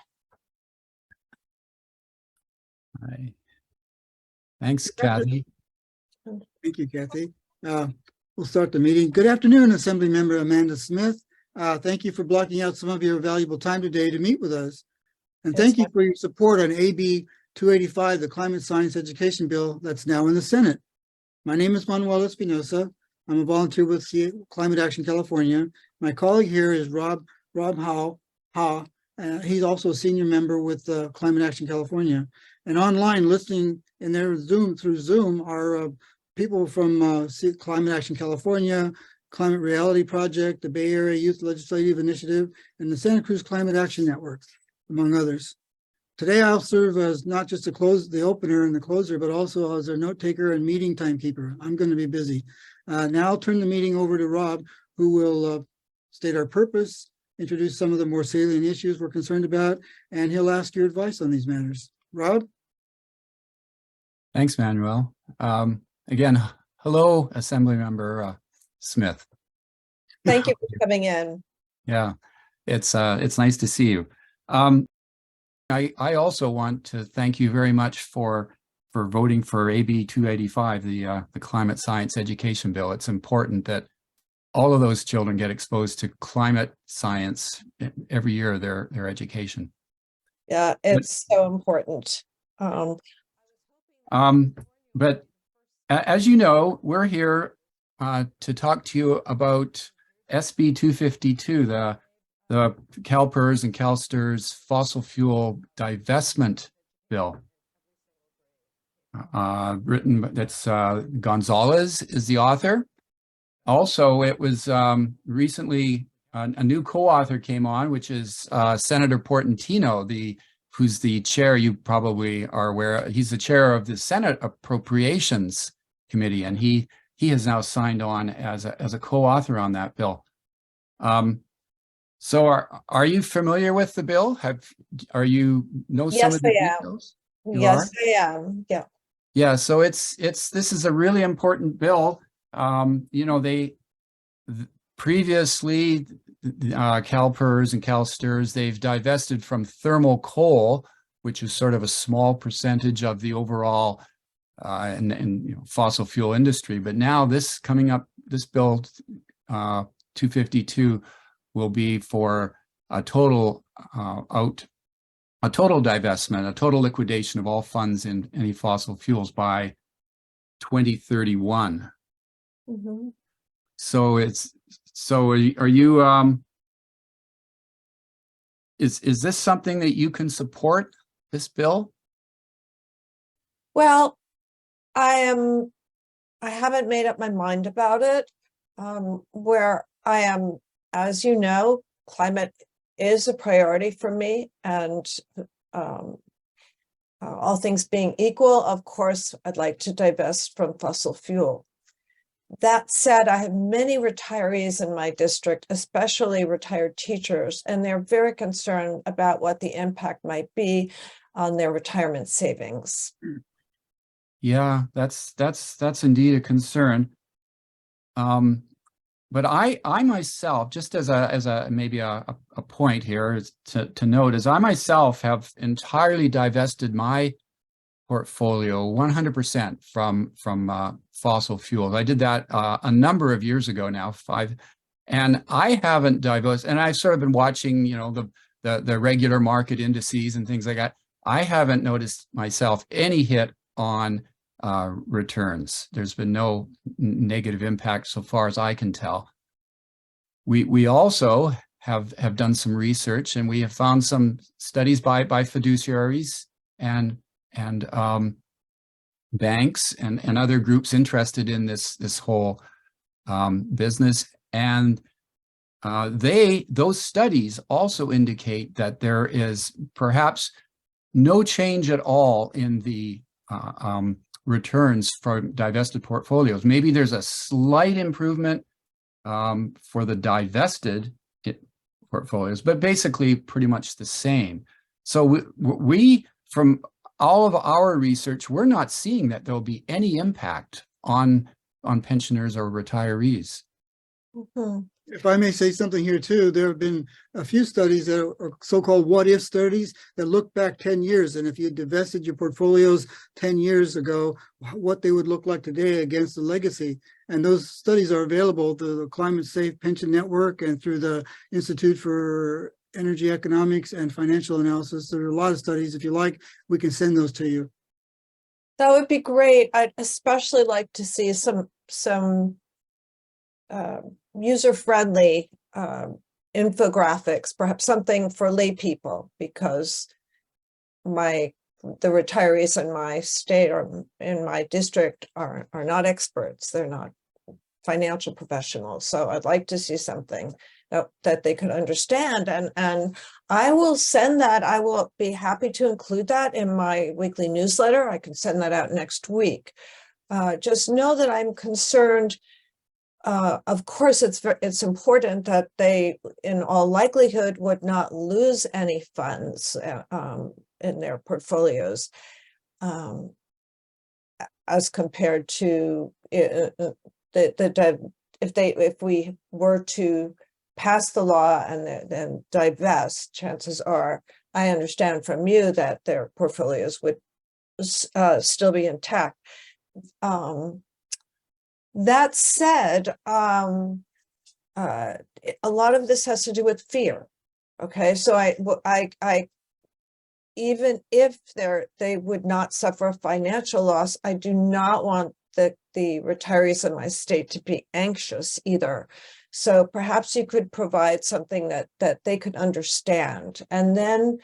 Hi. Thanks, Kathy. Thank you, Kathy. We'll start the meeting. Good afternoon, Assembly Member Amanda Smith. Thank you for blocking out some of your valuable time today to meet with us. And thank you for your support on AB 285, the Climate Science Education Bill that's now in the Senate. My name is Manuel Espinosa. I'm a volunteer with Climate Action California. My colleague here is Rob Ha. He's also a senior member with Climate Action California. And online, listening in their through Zoom are people from Climate Action California, Climate Reality Project, the Bay Area Youth Legislative Initiative, and the Santa Cruz Climate Action Network, among others. Today I'll serve as not just the opener and the closer, but also as a note taker and meeting timekeeper. I'm going to be busy. Now I'll turn the meeting over to Rob, who will state our purpose, introduce some of the more salient issues we're concerned about, and he'll ask your advice on these matters. Rob? Thanks, Manuel. Again, hello, Assemblymember Smith. Thank you for coming in. Yeah, it's nice to see you. I also want to thank you very much for voting for AB 285, the Climate Science Education Bill. It's important that all of those children get exposed to climate science every year of their education. Yeah, it's so important. But as you know, we're here to talk to you about SB 252, the CalPERS and CalSTRS fossil fuel divestment bill. That's Gonzalez is the author. Also, it was recently a new co-author came on, which is Senator Portantino, who's the chair, you probably are aware, he's the chair of the Senate Appropriations Committee, and he has now signed on as a co-author on that bill. So are you familiar with the bill? Are you know some of the details? Yes, I am. Yeah. Yeah, so this is a really important bill. You know, previously CalPERS and CalSTRS, they've divested from thermal coal, which is sort of a small percentage of the overall fossil fuel industry. But now this bill 252 will be for a total divestment, a total liquidation of all funds in any fossil fuels by 2031. Mm-hmm. So are you is this something that you can support, this bill? Well, I haven't made up my mind about it. Where I am, as you know, climate is a priority for me, and all things being equal, of course, I'd like to divest from fossil fuel. That said, I have many retirees in my district, especially retired teachers, and they're very concerned about what the impact might be on their retirement savings. Yeah, that's indeed a concern. But I myself, just as a maybe a point here is to note, is I myself have entirely divested my portfolio 100% from fossil fuels. I did that a number of years ago now, and I haven't divested. And I've sort of been watching, you know, the regular market indices and things like that. I haven't noticed myself any hit on returns. There's been no negative impact so far as I can tell. We also have done some research, and we have found some studies by fiduciaries and banks and other groups interested in this whole business, and those studies also indicate that there is perhaps no change at all in the returns from divested portfolios. Maybe there's a slight improvement for the divested portfolios, but basically pretty much the same. So we from all of our research, we're not seeing that there'll be any impact on pensioners or retirees. Mm-hmm. If I may say something here too, there have been a few studies that are so-called what-if studies that look back 10 years. And if you divested your portfolios 10 years ago, what they would look like today against the legacy. And those studies are available through the Climate Safe Pension Network and through the Institute for Energy Economics and Financial Analysis. There are a lot of studies. If you like, we can send those to you. That would be great. I'd especially like to see some user-friendly infographics, perhaps something for lay people, because the retirees in my state or in my district are not experts. They're not financial professionals. So I'd like to see something that they could understand. And I will send that. I will be happy to include that in my weekly newsletter. I can send that out next week. Just know that I'm concerned. Of course, it's important that they, in all likelihood, would not lose any funds in their portfolios, as compared to if we were to pass the law and then divest, chances are, I understand from you that their portfolios would still be intact. That said, a lot of this has to do with fear. Okay, so I even if they would not suffer financial loss, I do not want the retirees in my state to be anxious either. So perhaps you could provide something that they could understand, and then,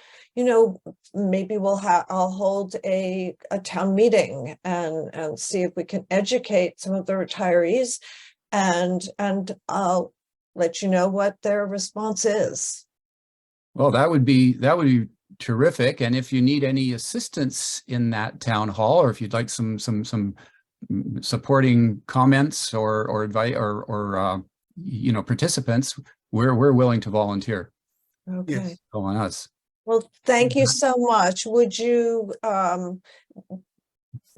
maybe I'll hold a town meeting and see if we can educate some of the retirees, and I'll let you know what their response is. Well, that would be terrific. And if you need any assistance in that town hall, or if you'd like some supporting comments or advice or participants, we're willing to volunteer. Okay. Yes. Go on us. Well, thank you so much. Would you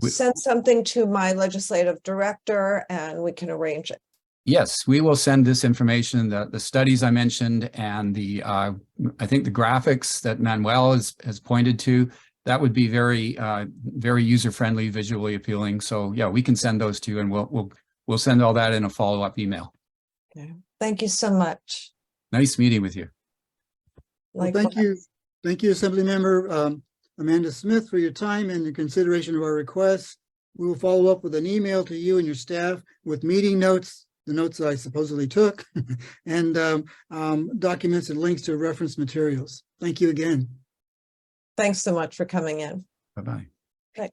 send something to my legislative director and we can arrange it? Yes, we will send this information, the studies I mentioned, and I think the graphics that Manuel has pointed to. That would be very very user-friendly, visually appealing. So yeah, we can send those to you, and we'll send all that in a follow-up email. Okay. Thank you so much. Nice meeting with you. Well, thank you, Assemblymember Amanda Smith, for your time and the consideration of our requests. We will follow up with an email to you and your staff with meeting notes, the notes that I supposedly took, and documents and links to reference materials. Thank you again. Thanks so much for coming in. Bye-bye. Bye.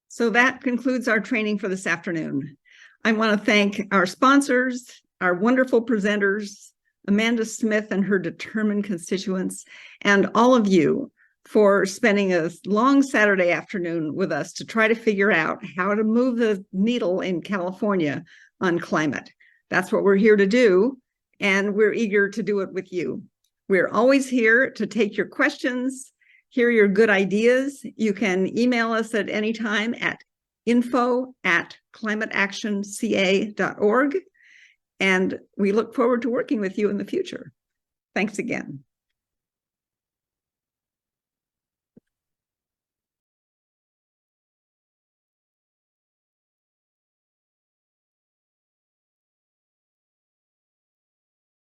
So that concludes our training for this afternoon. I want to thank our sponsors, our wonderful presenters, Amanda Smith and her determined constituents, and all of you for spending a long Saturday afternoon with us to try to figure out how to move the needle in California on climate. That's what we're here to do, and we're eager to do it with you. We're always here to take your questions, hear your good ideas. You can email us at any time at info@climateactionca.org, and we look forward to working with you in the future. Thanks again.